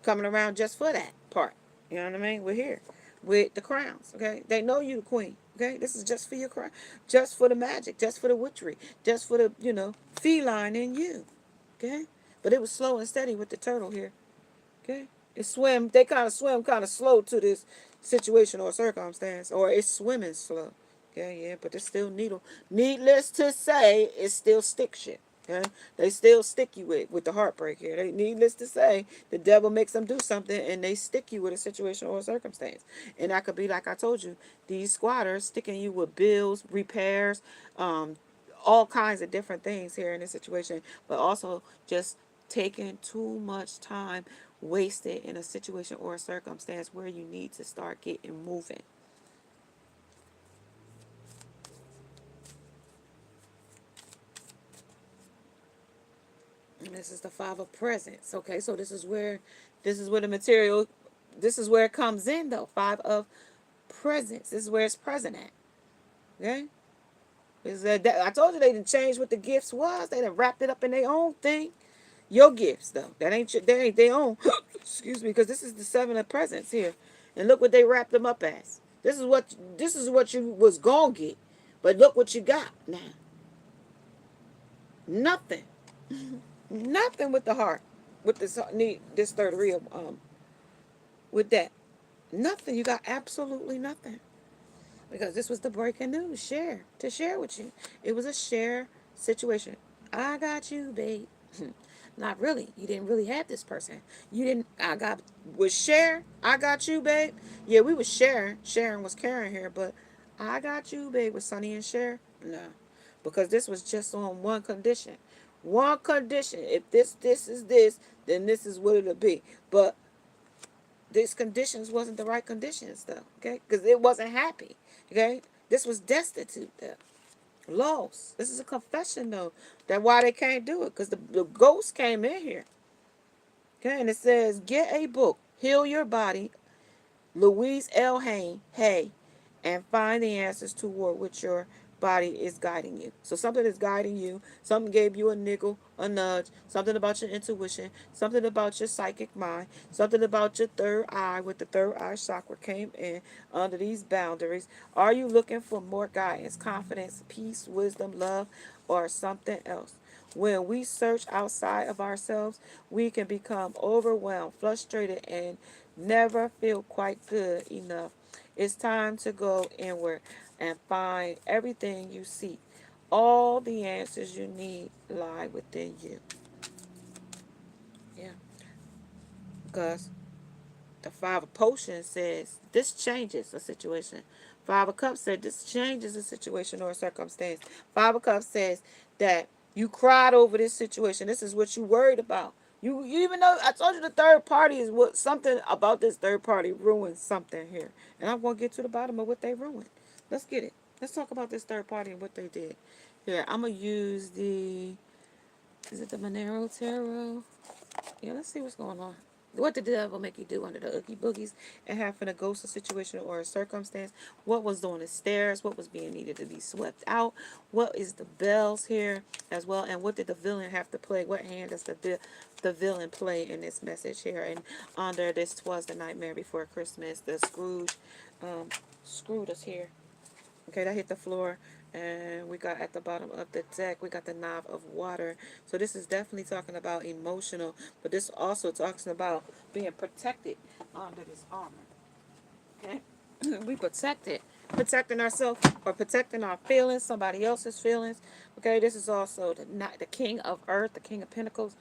Coming around just for that part. You know what I mean? We're here. With the crowns. Okay? They know you the queen. Okay? This is just for your crown. Just for the magic. Just for the witchery. Just for the, feline in you. Okay? But it was slow and steady with the turtle here. Okay? They kind of swim kind of slow to this situation or circumstance. Or it's swimming slow. Okay, yeah, but it's still needle. Needless to say, it's still stick shit. Okay? They still stick you with the heartbreak here. They, needless to say, the devil makes them do something and they stick you with a situation or a circumstance. And that could be, like I told you, these squatters sticking you with bills, repairs, um, all kinds of different things here in this situation, but also just taking too much time wasted in a situation or a circumstance where you need to start getting moving. And this is the five of presents. Okay, so this is where the material, this is where it comes in though. Five of presents. This is where it's present at. Okay, I told you they didn't change what the gifts was. They done wrapped it up in their own thing. Your gifts though, that ain't their own. Excuse me, because this is the seven of presents here, and look what they wrapped them up as. This is what you was gonna get, but look what you got now. Nothing. Nothing with the heart. With this third real with that. Nothing. You got absolutely nothing. Because this was the breaking news. Share with you. It was a share situation. I got you, babe. Not really. You didn't really have this person. You didn't. I got was share. I got you, babe. Yeah, we was sharing. Sharon was carrying here, but I got you, babe. With Sonny and Cher. No, because this was just on one condition. One condition. If this is this, then this is what it'll be. But these conditions wasn't the right conditions though. Okay, because it wasn't happy. Okay, this was destitute though. Lost. This is a confession though. That why they can't do it because the ghost came in here. Okay, and it says, get a book, heal your body, Louise L. Hay, and find the answers toward which your body is guiding you. So something is guiding you. Something gave you a niggle, a nudge, something about your intuition, something about your psychic mind, something about your third eye with the third eye chakra came in under these boundaries. Are you looking for more guidance, confidence, peace, wisdom, love, or something else? When we search outside of ourselves, we can become overwhelmed, frustrated, and never feel quite good enough. It's time to go inward and find everything you seek. All the answers you need lie within you. Yeah. Because the Five of Potions says this changes a situation. Five of Cups said this changes a situation or a circumstance. Five of Cups says that you cried over this situation. This is what you worried about. You even though I told you the third party is what something about this third party ruined something here. And I'm gonna get to the bottom of what they ruined. Let's get it. Let's talk about this third party and what they did. Here, I'm gonna use the is it the Monero Tarot? Yeah, let's see what's going on. What did the devil make you do under the oogie boogies and having a ghost situation or a circumstance? What was on the stairs? What was being needed to be swept out? What is the bells here as well? And what did the villain have to play? What hand does the villain play in this message here? And under this was the nightmare before Christmas. The Scrooge, Scrooge is here. Okay, that hit the floor. And we got at the bottom of the deck, we got the knob of water. So this is definitely talking about emotional, but this also talks about being protected under this armor. Okay? We protected. Protecting ourselves or protecting our feelings, somebody else's feelings. Okay, this is also the king of earth, the king of pentacles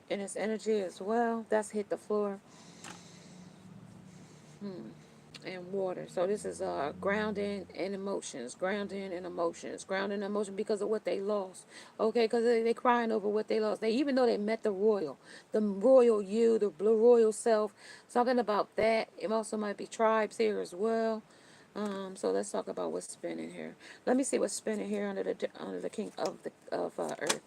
in his energy as well. That's hit the floor. And water. So this is grounding in emotions, grounding in emotion because of what they lost. Okay, because they crying over what they lost. They even though they met the royal you, the blue royal self, something about that. It also might be tribes here as well. So let's talk about what's spinning here. Let me see what's spinning here under the king of earth.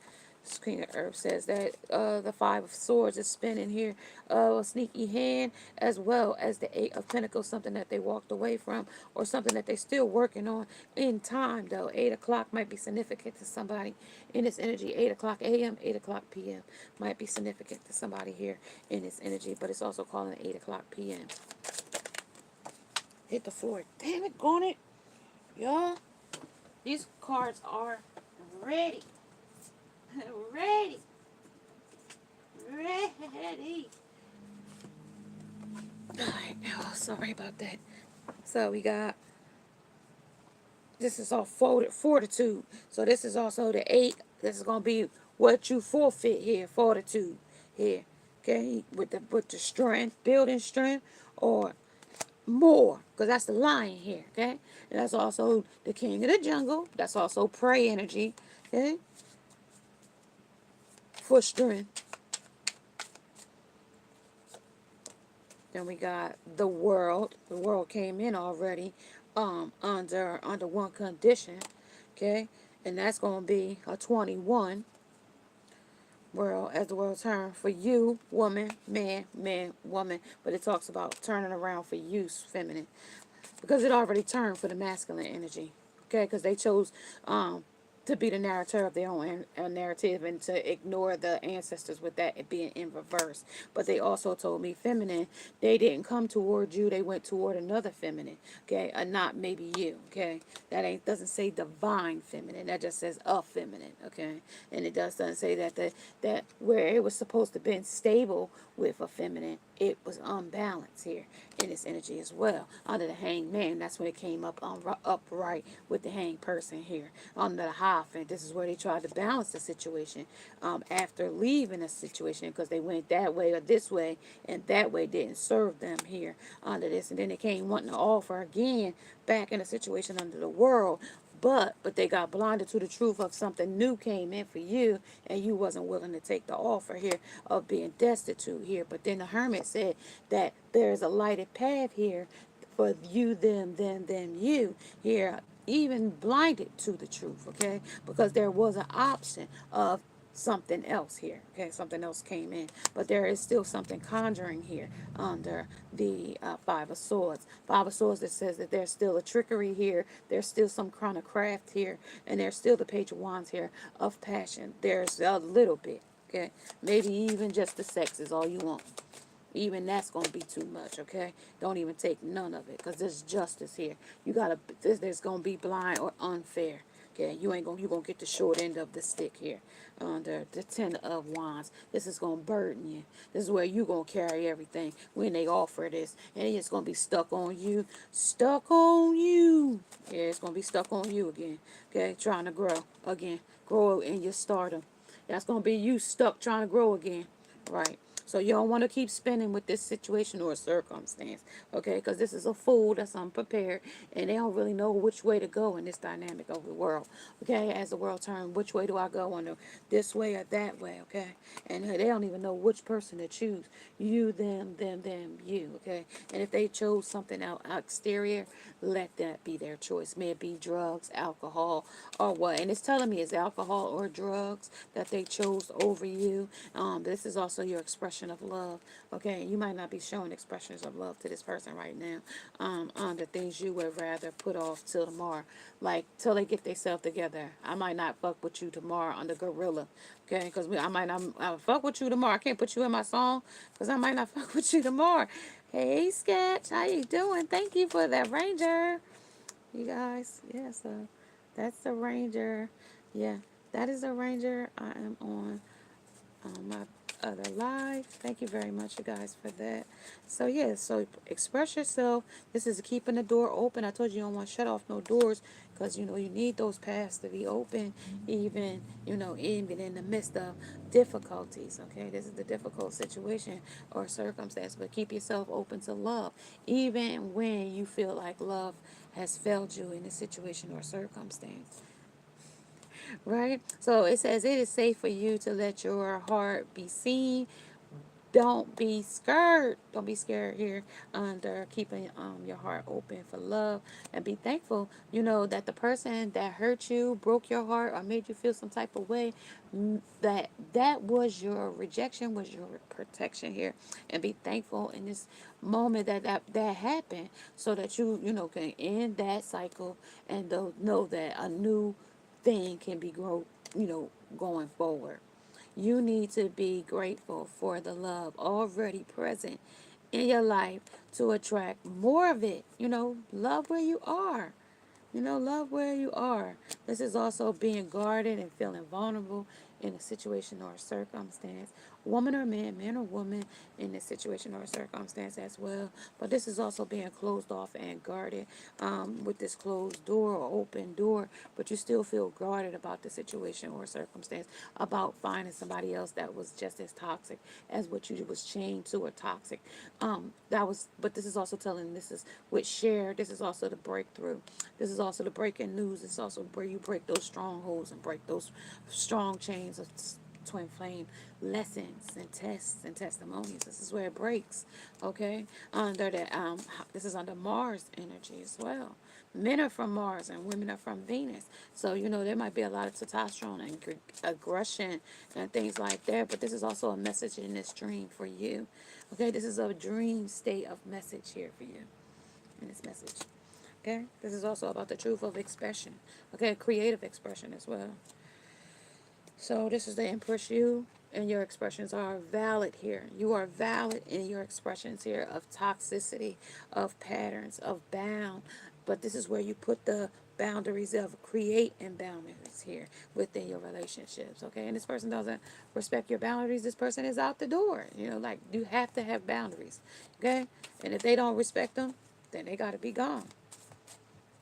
King of Earth says that the Five of Swords is spinning here. A sneaky hand, as well as the Eight of Pentacles, something that they walked away from, or something that they're still working on in time, though. 8 o'clock might be significant to somebody in this energy. 8 o'clock a.m., 8 o'clock p.m. might be significant to somebody here in this energy, but it's also calling 8 o'clock p.m. Hit the floor. Damn it, going it. Y'all, these cards are ready. Ready. Ready. Alright, oh, sorry about that. So we got this is all fortitude. So this is also the 8. This is gonna be what you forfeit here, fortitude here, okay, with the strength, building strength, or more, because that's the lion here, okay, and that's also the king of the jungle. That's also prey energy, okay, for strength. Then we got the world. The world came in already, under one condition, okay, and that's gonna be a 21 world as the world turn for you, woman, man, woman. But it talks about turning around for you, feminine, because it already turned for the masculine energy. Okay, because they chose to be the narrator of their own narrative and to ignore the ancestors with that it being in reverse. But they also told me, feminine, they didn't come toward you, they went toward another feminine. Okay, not maybe you. Okay, that ain't doesn't say divine feminine. That just says a feminine. Okay, and it doesn't say that where it was supposed to be stable with a feminine, it was unbalanced here in its energy as well. Under the hanged man, that's when it came up upright with the hanged person here. Under the Hierophant, this is where they tried to balance the situation after leaving a situation, because they went that way or this way, and that way didn't serve them here under this. And then they came wanting to offer again back in a situation under the world, but they got blinded to the truth of something new came in for you, and you wasn't willing to take the offer here of being destitute here. But then the hermit said that there's a lighted path here for you, them, you here, even blinded to the truth, okay, because there was an option of something else here. Okay, something else came in, but there is still something conjuring here under the Five of Swords. Five of Swords that says that there's still a trickery here. There's still some kind of craft here, and there's still the Page of Wands here of passion. There's a little bit. Okay, maybe even just the sex is all you want. Even that's gonna be too much, okay? Don't even take none of it, cause there's justice here. You gotta, there's gonna be blind or unfair. Okay, you gonna get the short end of the stick here. Under the Ten of Wands, this is gonna burden you. This is where you gonna carry everything when they offer this, and it's gonna be stuck on you, stuck on you. Yeah, it's gonna be stuck on you again. Okay, trying to grow again, grow in your stardom. That's gonna be you stuck trying to grow again, right? So you don't want to keep spinning with this situation or circumstance, okay? Because this is a fool that's unprepared, and they don't really know which way to go in this dynamic of the world, okay? As the world turns, which way do I go? On this way or that way, okay? And they don't even know which person to choose. You, them, you, okay? And if they chose something out exterior, let that be their choice. May it be drugs, alcohol, or what? And it's telling me it's alcohol or drugs that they chose over you. This is also your expression of love. Okay, you might not be showing expressions of love to this person right now. On the things you would rather put off till tomorrow, like till they get themselves together. I might not fuck with you tomorrow on the gorilla. Okay, because I might not fuck with you tomorrow. I can't put you in my song because I might not fuck with you tomorrow. Hey, Sketch, how you doing? Thank you for that Ranger. You guys, yeah, so that's the Ranger. Yeah, that is the Ranger. I am on my other live. Thank you very much, you guys, for that. So yeah, so express yourself. This is keeping the door open. I told you don't want to shut off no doors, because you know you need those paths to be open, even even in the midst of difficulties. Okay, this is the difficult situation or circumstance, but keep yourself open to love, even when you feel like love has failed you in a situation or circumstance. Right? So it says it is safe for you to let your heart be seen. Don't be scared. Don't be scared here under keeping your heart open for love, and be thankful, that the person that hurt you, broke your heart, or made you feel some type of way, that was your rejection, was your protection here. And be thankful in this moment that happened, so that can end that cycle, and know that a new thing can be going forward. You need to be grateful for the love already present in your life to attract more of it. Love where you are. Love where you are. This is also being guarded and feeling vulnerable in a situation or a circumstance. woman or man or woman in this situation or circumstance as well. But this is also being closed off and guarded with this closed door or open door. But you still feel guarded about the situation or circumstance, about finding somebody else that was just as toxic as what you was chained to or toxic. But this is also telling, this is with share, this is also the breakthrough. This is also the breaking news. It's also where you break those strongholds and break those strong chains of twin flame lessons and tests and testimonies. This is where it breaks. Okay, under that this is under Mars energy as well. Men are from Mars and women are from Venus, so you know there might be a lot of testosterone and aggression and things like that. But this is also a message in this dream for you. Okay, this is a dream state of message here for you in this message. Okay, this is also about the truth of expression. Okay, creative expression as well. So this is the Empress. You and your expressions are valid here. You are valid in your expressions here of toxicity, of patterns, of bound. But this is where you put the boundaries of creating boundaries here within your relationships. Okay, and this person doesn't respect your boundaries. This person is out the door. You know, like you have to have boundaries. Okay, and if they don't respect them, then they got to be gone.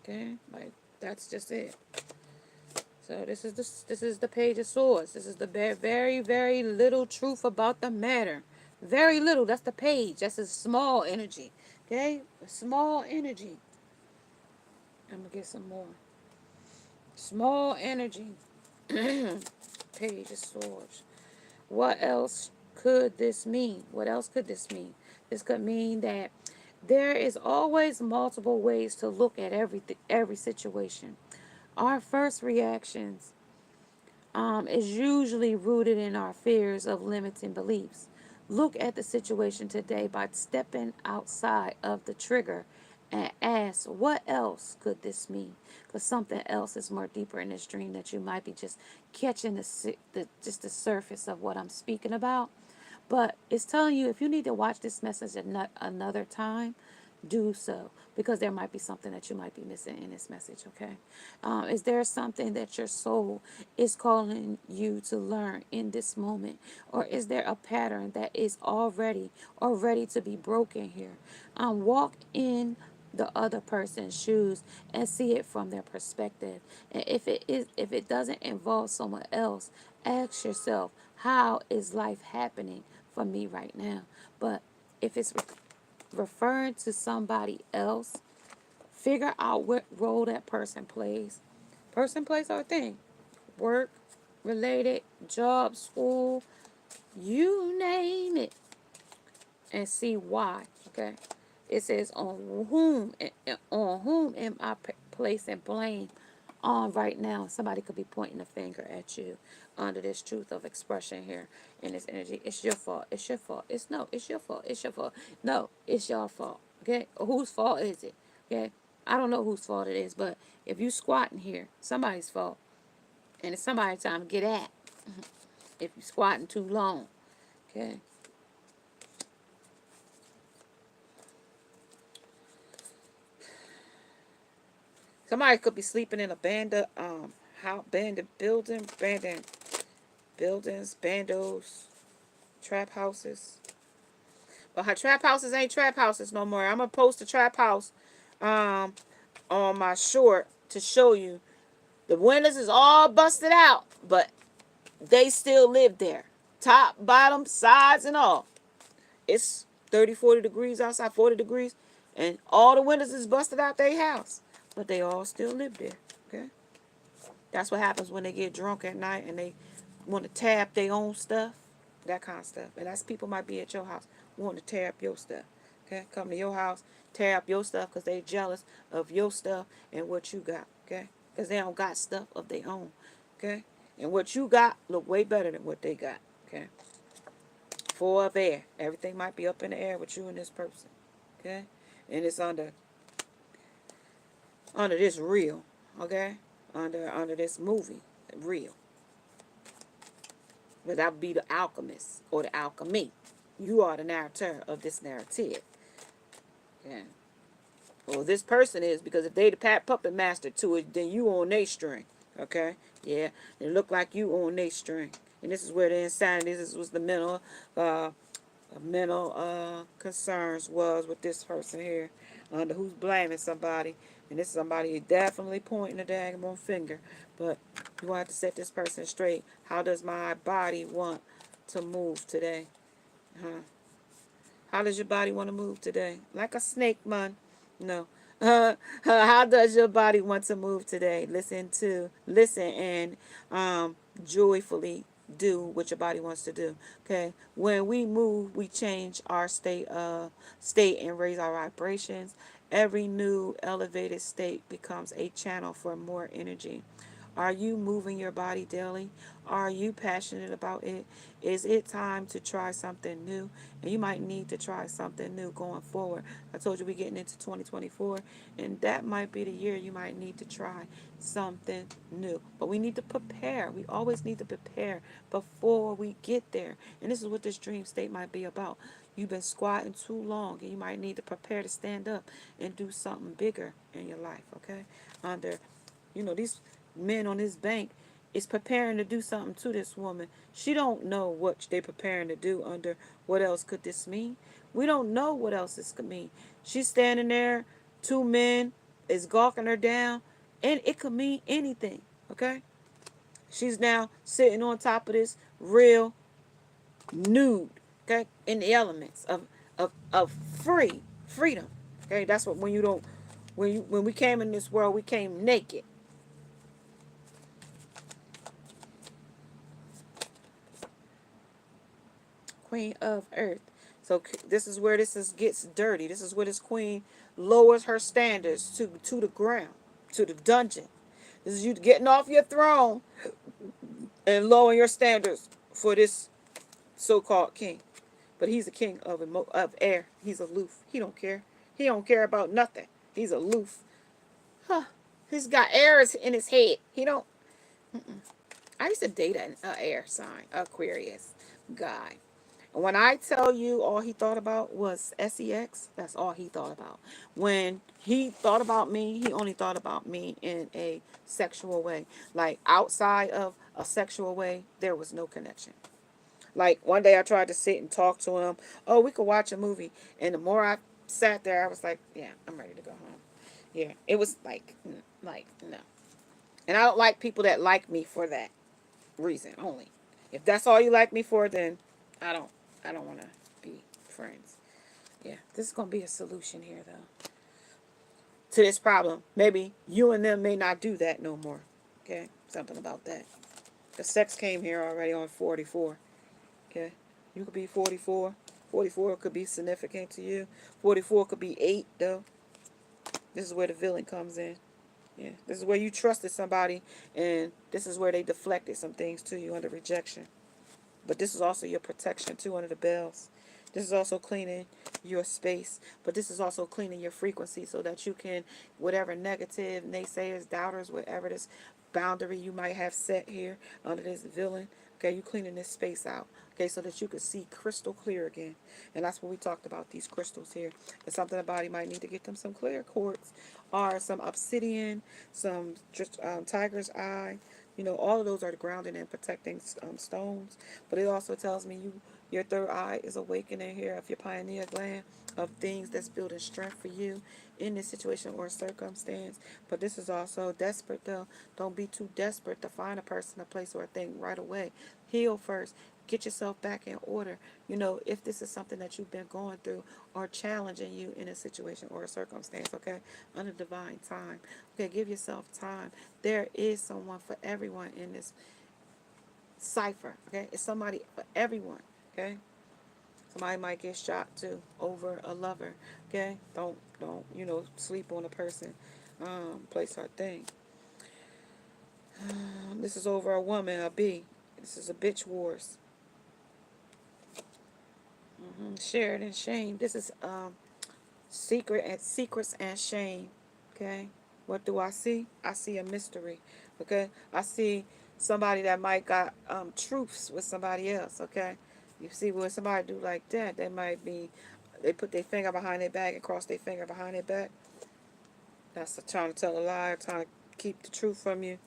Okay, like that's just it. So this is the Page of Swords. This is the very, very little truth about the matter. Very little. That's the page. That's a small energy. Okay? A small energy. I'm going to get some more. Small energy. Page of Swords. What else could this mean? What else could this mean? This could mean that there is always multiple ways to look at every situation. Our first reactions is usually rooted in our fears of limiting beliefs. Look at the situation today by stepping outside of the trigger and ask, what else could this mean? Because something else is more deeper in this dream that you might be just catching just the surface of what I'm speaking about. But it's telling you if you need to watch this message another time, do so, because there might be something that you might be missing in this message. Okay, is there something that your soul is calling you to learn in this moment, or is there a pattern that is already or ready to be broken here? Walk in the other person's shoes and see it from their perspective. And if it doesn't involve someone else, ask yourself, how is life happening for me right now? But if it's referring to somebody else, figure out what role that person plays. Person, place, or thing. Work, related, job, school, you name it. And see why. Okay. It says on whom am I placing blame on right now? Somebody could be pointing a finger at you under this truth of expression here in this energy. It's your fault. It's your fault. It's your fault. It's your fault. No, it's your fault. Okay? Whose fault is it? Okay? I don't know whose fault it is, but if you squatting here, somebody's fault. And it's somebody's time to get at. If you squatting too long. Okay? Somebody could be sleeping in a abandoned buildings, bandos, trap houses. But her trap houses ain't trap houses no more. I'm gonna post a trap house on my short to show you. The windows is all busted out, but they still live there. Top, bottom, sides, and all. It's 30, 40 degrees outside, 40 degrees, and all the windows is busted out their house. But they all still live there. Okay? That's what happens when they get drunk at night and they want to tear up their own stuff. That kind of stuff. And that's people might be at your house wanting to tear up your stuff. Okay? Come to your house, tear up your stuff because they jealous of your stuff and what you got. Okay? Because they don't got stuff of their own. Okay? And what you got look way better than what they got. Okay? Four of air. Everything might be up in the air with you and this person. Okay? And it's under this reel. Okay? Under this movie. Real. But that would be the alchemist or the alchemy. You are the narrator of this narrative. Yeah. Well, this person is, because if they the puppet master to it, then you on their string. Okay? Yeah. It look like you on their string. And this is where the insanity, this was the uh, mental concerns was with this person here, under who's blaming somebody. And this is somebody definitely pointing a daggone finger. But you want to set this person straight. How does my body want to move today? Huh? How does your body want to move today? Like a snake, man. No. How does your body want to move today? Listen and joyfully do what your body wants to do. Okay. When we move, we change our state and raise our vibrations. Every new elevated state becomes a channel for more energy. Are you moving your body daily? Are you passionate about it? Is it time to try something new? And you might need to try something new going forward. I told you we're getting into 2024, and that might be the year you might need to try something new. But we need to prepare. We always need to prepare before we get there. And this is what this dream state might be about. You've been squatting too long, and you might need to prepare to stand up and do something bigger in your life, okay? Under, these men on this bank is preparing to do something to this woman. She don't know what they preparing to do under what else could this mean. We don't know what else this could mean. She's standing there, two men is gawking her down, and it could mean anything, okay? She's now sitting on top of this real nude, okay, in the elements of freedom. Okay, that's what when you don't when we came in this world, we came naked. Queen of Earth. So this is where gets dirty. This is where this queen lowers her standards to the ground, to the dungeon. This is you getting off your throne and lowering your standards for this so-called king. But he's a king of air. He's aloof. He don't care. He don't care about nothing. He's aloof. Huh. He's got air in his head. He don't. I used to date an air sign, Aquarius guy. When I tell you all he thought about was sex, that's all he thought about. When he thought about me, he only thought about me in a sexual way. Like outside of a sexual way, there was no connection. Like one day I tried to sit and talk to him. Oh, we could watch a movie. And the more I sat there, I was like, yeah, I'm ready to go home. Yeah, it was like no. And I don't like people that like me for that reason only. If that's all you like me for, then I don't I don't want to be friends. Yeah, this is going to be a solution here, though, to this problem. Maybe you and them may not do that no more. Okay, something about that. The sex came here already on 44. Okay, you could be 44. 44 could be significant to you. 44 could be 8, though. This is where the villain comes in. Yeah, this is where you trusted somebody, and this is where they deflected some things to you under rejection. But this is also your protection too under the bells. This is also cleaning your space. But this is also cleaning your frequency so that you can, whatever negative, naysayers, doubters, whatever this boundary you might have set here under this villain, okay, you cleaning this space out. Okay, so that you can see crystal clear again. And that's what we talked about, these crystals here. It's something about you might need to get them some clear quartz or some obsidian, some tiger's eye. All of those are grounding and protecting stones. But it also tells me your third eye is awakening here of your pineal gland, of things that's building strength for you in this situation or circumstance. But this is also desperate, though. Don't be too desperate to find a person, a place, or a thing right away. Heal first. Get yourself back in order. If this is something that you've been going through or challenging you in a situation or a circumstance, okay, under divine time. Okay, give yourself time. There is someone for everyone in this cipher, okay? It's somebody for everyone, okay? Somebody might get shot too over a lover, okay? Don't sleep on a person, place or thing. This is over a woman, a B. This is a bitch wars. Shared and shame. This is secrets and shame. Okay, what do I see? I see a mystery. Okay, I see somebody that might got truths with somebody else. Okay, you see when somebody do like that, they put their finger behind their back and cross their finger behind their back. That's trying to tell a lie, trying to keep the truth from you.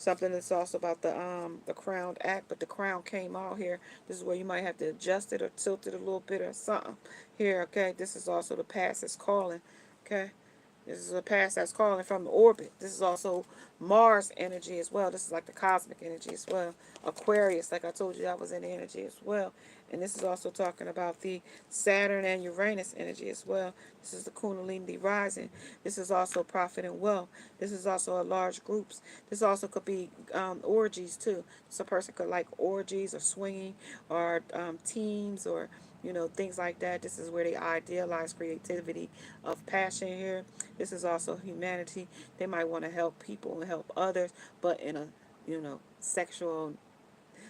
Something that's also about the crowned act, but the crown came out here. This is where you might have to adjust it or tilt it a little bit or something. Here, okay. This is also the past that's calling. Okay. This is a past that's calling from the orbit. This is also Mars energy as well. This is like the cosmic energy as well. Aquarius, like I told you, that was in the energy as well. And this is also talking about the Saturn and Uranus energy as well. This is the Kundalini rising. This is also profit and wealth. This is also a large groups. This also could be orgies too. So a person could like orgies or swinging or teams or things like that. This is where they idealize creativity of passion here. This is also humanity. They might want to help people and help others, but in a sexual,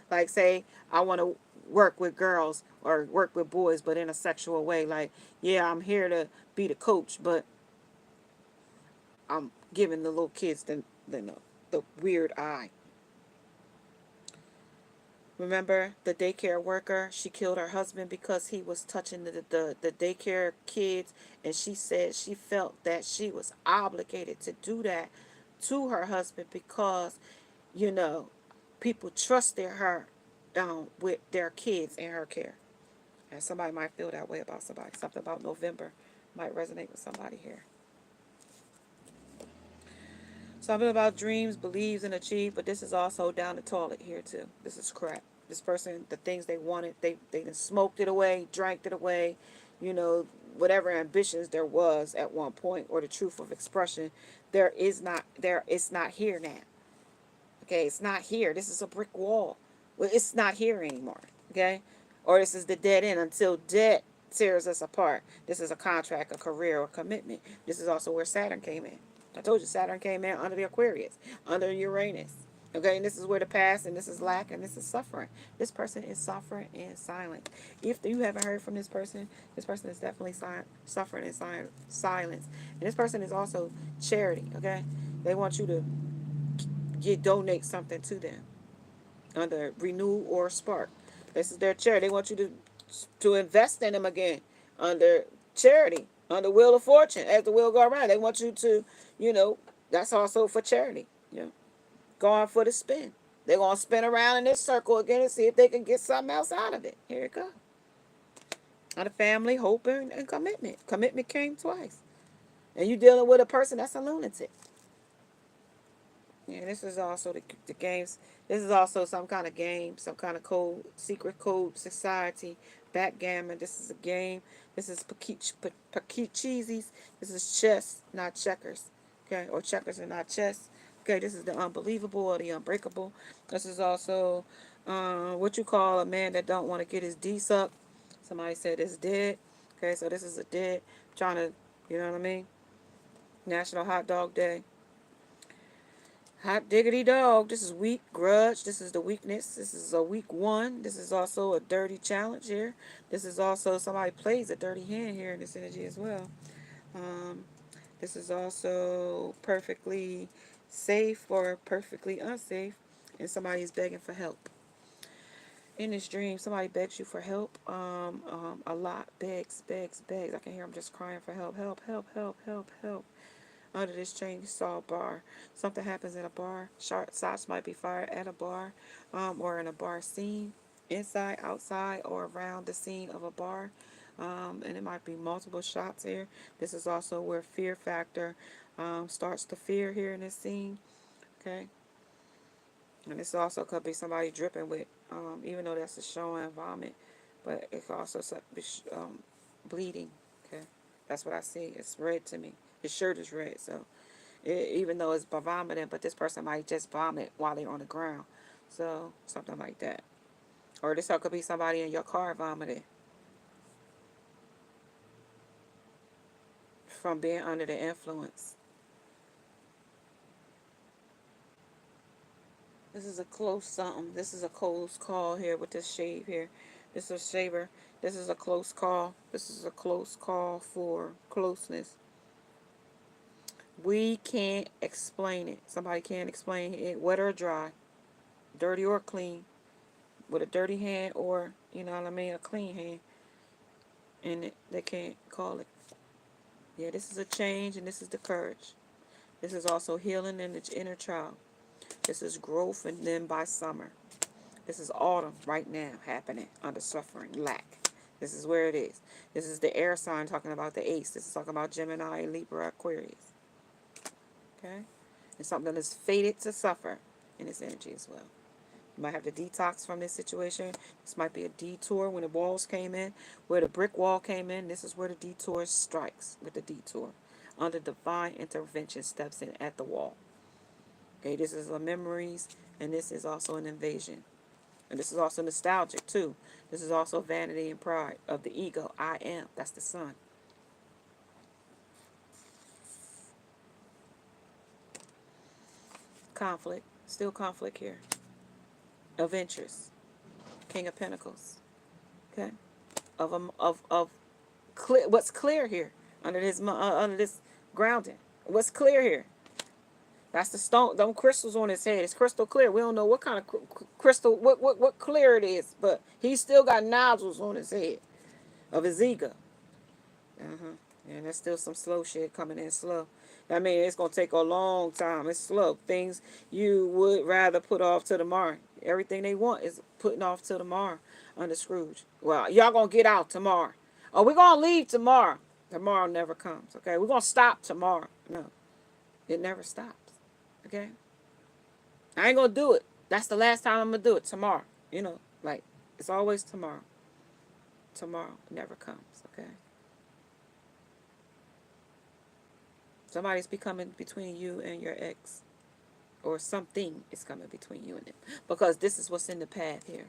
like say I want to work with girls or work with boys, but in a sexual way. Like, yeah, I'm here to be the coach, but I'm giving the little kids the weird eye. Remember the daycare worker? She killed her husband because he was touching the daycare kids, and she said she felt that she was obligated to do that to her husband because, you know, people trusted her with their kids in her care. And somebody might feel that way about somebody. Something about November might resonate with somebody here. Something about dreams, believes, and achieve, but this is also down the toilet here too. This is crap. This person, the things they wanted, they done smoked it away, drank it away, you know, whatever ambitions there was at one point, or the truth of expression, it's not here now. Okay, it's not here. This is a brick wall. Well, it's not here anymore. Okay, or this is the dead end until death tears us apart. This is a contract, a career, or commitment. This is also where Saturn came in. I told you Saturn came in under the Aquarius, under Uranus. Okay, and this is where the past, and this is lack, and this is suffering. This person is suffering in silence. If you haven't heard from this person is definitely suffering in silence. And this person is also charity. Okay, they want you to donate something to them under Renew or Spark. This is their charity. They want you to invest in them again under charity, under Wheel of Fortune. As the wheel go around, they want you to, that's also for charity. Going for the spin. They're gonna spin around in this circle again and see if they can get something else out of it. Here it goes. On the family, hope, and commitment. Commitment came twice. And you dealing with a person that's a lunatic. Yeah, this is also the games. This is also some kind of game, some kind of code, secret code society, backgammon. This is a game. This is Pakichizis. This is chess, not checkers. Okay, or checkers and not chess. Okay, this is the unbelievable or the unbreakable. This is also what you call a man that don't want to get his D sucked. Somebody said it's dead. Okay, so this is a dead. Trying to, you know what I mean? National Hot Dog Day. Hot diggity dog. This is weak grudge. This is the weakness. This is a weak one. This is also a dirty challenge here. This is also somebody plays a dirty hand here in this energy as well. Um, this is also perfectly safe or perfectly unsafe, and somebody is begging for help. In this dream, somebody begs you for help. A lot begs, begs, begs. I can hear them just crying for help, help, help, help, help, help. Under this chain, you saw a bar. Something happens in a bar. Shots might be fired at a bar, or in a bar scene, inside, outside, or around the scene of a bar. And it might be multiple shots here. This is also where fear factor starts to fear here in this scene. Okay. And this also could be somebody dripping with, even though that's a showing vomit, but it could also be bleeding. Okay. That's what I see. It's red to me. His shirt is red, so even though it's by vomiting, but this person might just vomit while they're on the ground. So something like that. Or this could be somebody in your car vomiting from being under the influence. This is a close something. This is a close call here with this shave here. This is a shaver. This is a close call. This is a close call for closeness. We can't explain it. Somebody can't explain it, wet or dry, dirty or clean, with a dirty hand or, you know what I mean, a clean hand. And they can't call it. Yeah, this is a change and this is the courage. This is also healing in the inner child. This is growth, and then by summer. This is autumn right now happening under suffering, lack. This is where it is. This is the air sign talking about the ace. This is talking about Gemini, Libra, Aquarius. Okay? And something that's fated to suffer in this energy as well. You might have to detox from this situation. This might be a detour when the walls came in, where the brick wall came in. This is where the detour strikes with the detour. Under divine intervention steps in at the wall. Okay, this is a memories, and this is also an invasion. And this is also nostalgic too. This is also vanity and pride of the ego. I am. That's the sun. Conflict. Still conflict here. Of interest. King of Pentacles. Okay. Of clear. What's clear here under this grounding? What's clear here? That's the stone. Them crystals on his head. It's crystal clear. We don't know what kind of crystal, what clear it is, but he still got nodules on his head of his ego. And there's still some slow shit coming in slow. I mean, it's gonna take a long time. It's slow. Things you would rather put off to tomorrow. Everything they want is putting off till tomorrow under Scrooge. Well, y'all gonna get out tomorrow. Oh, we're gonna leave tomorrow. Tomorrow never comes. Okay, we're gonna stop tomorrow. No, it never stops. Okay? I ain't gonna do it. That's the last time I'm gonna do it. Tomorrow. You know, like, it's always tomorrow. Tomorrow never comes. Okay? Somebody's becoming between you and your ex. Or something is coming between you and them. Because this is what's in the path here.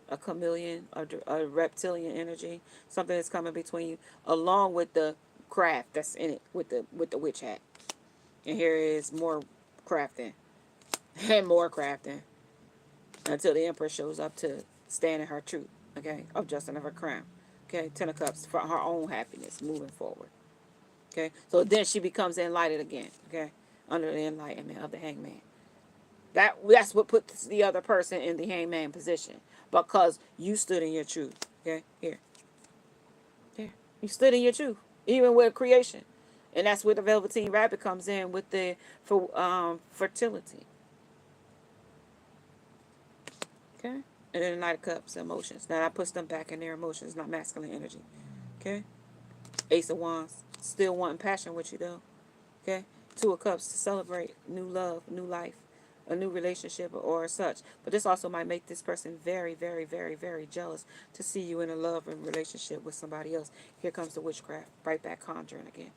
A chameleon, a reptilian energy. Something that's coming between you. Along with the craft that's in it. With the witch hat. And here is more crafting. And more crafting. Until the Empress shows up to stand in her truth. Okay? Of justice of her crown. Okay? Ten of Cups. For her own happiness. Moving forward. Okay? So then she becomes enlightened again. Okay? Under the enlightenment of the hangman. That's what puts the other person in the hangman position. Because you stood in your truth. Okay? Here. Here. You stood in your truth. Even with creation. And that's where the Velveteen Rabbit comes in with the fertility. Okay? And then the Knight of Cups, emotions. Now that puts them back in their emotions, not masculine energy. Okay? Ace of Wands. Still wanting passion with you though. Okay? Two of Cups to celebrate new love, new life, a new relationship or such. But this also might make this person very, very, very, very jealous to see you in a love and relationship with somebody else. Here comes the witchcraft. Right back conjuring again.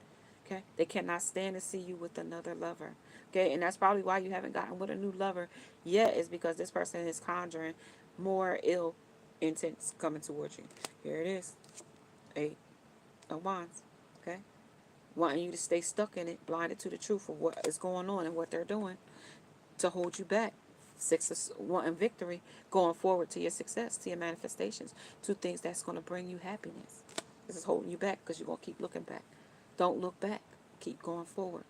Okay? They cannot stand to see you with another lover. Okay? And that's probably why you haven't gotten with a new lover yet, is because this person is conjuring more ill intents coming towards you. Here it is. Eight of Wands. Okay? Wanting you to stay stuck in it, blinded to the truth of what is going on and what they're doing to hold you back. Six of wanting victory, going forward to your success, to your manifestations, to things that's going to bring you happiness. This is holding you back because you're going to keep looking back. Don't look back. Keep going forward.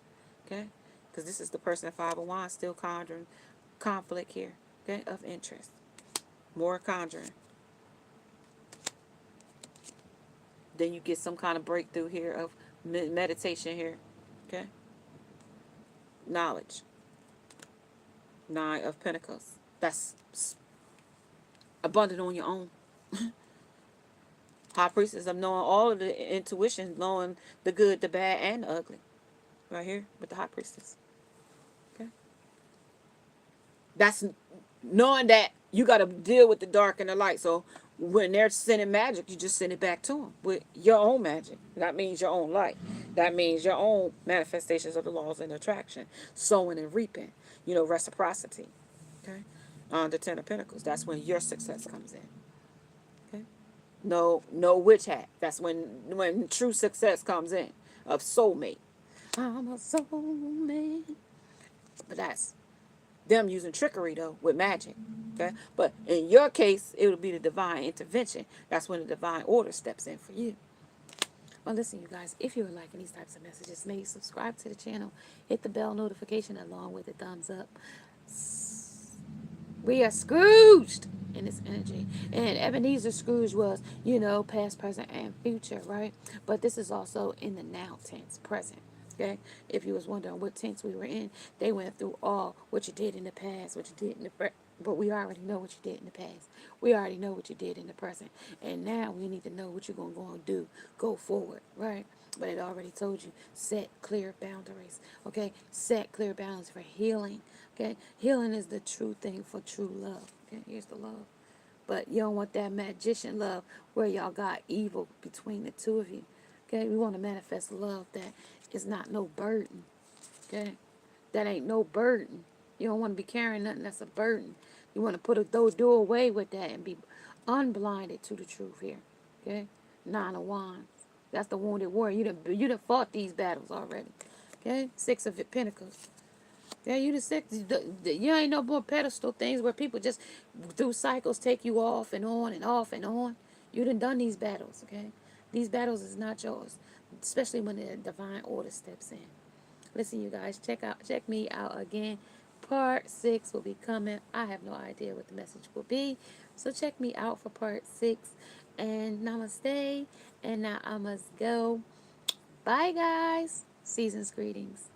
Okay? Because this is the person at Five of Wands still conjuring conflict here. Okay? Of interest. More conjuring. Then you get some kind of breakthrough here of meditation here. Okay? Knowledge. Nine of Pentacles. That's abundant on your own. High Priestess of knowing all of the intuition, knowing the good, the bad, and the ugly. Right here with the High Priestess. Okay? That's knowing that you got to deal with the dark and the light. So when they're sending magic, you just send it back to them with your own magic. That means your own light. That means your own manifestations of the laws and attraction. Sowing and reaping. You know, reciprocity. Okay? On the Ten of Pentacles. That's when your success comes in. Okay? No witch hat. That's when true success comes in. Of soulmate. I'm a soulmate. But that's them using trickery though with magic. Okay? But in your case, it would be the divine intervention. That's when the divine order steps in for you. Well, listen, you guys, if you're liking these types of messages, maybe subscribe to the channel, hit the bell notification along with the thumbs up. We are Scrooged in this energy. And Ebenezer Scrooge was, you know, past, present, and future, right? But this is also in the now tense, present. Okay, if you was wondering what tense we were in, they went through all what you did in the past, what you did in the but we already know what you did in the past. We already know what you did in the present, and now we need to know what you're gonna go and do, go forward, right? But it already told you set clear boundaries. Okay, set clear boundaries for healing. Okay, healing is the true thing for true love. Okay, here's the love. But you don't want that magician love where y'all got evil between the two of you. Okay, we want to manifest love that is not no burden. Okay, that ain't no burden. You don't want to be carrying nothing that's a burden. You want to do away with that and be unblinded to the truth here. Okay, Nine of Wands. That's the wounded warrior. You done fought these battles already. Okay, Six of Pentacles. Yeah, you the six. You ain't no more pedestal things where people just through cycles take you off and on and off and on. You done these battles, okay? These battles is not yours, especially when the divine order steps in. Listen, you guys, check me out again. Part 6 will be coming. I have no idea what the message will be, so check me out for part 6. And namaste. And now I must go. Bye, guys. Season's greetings.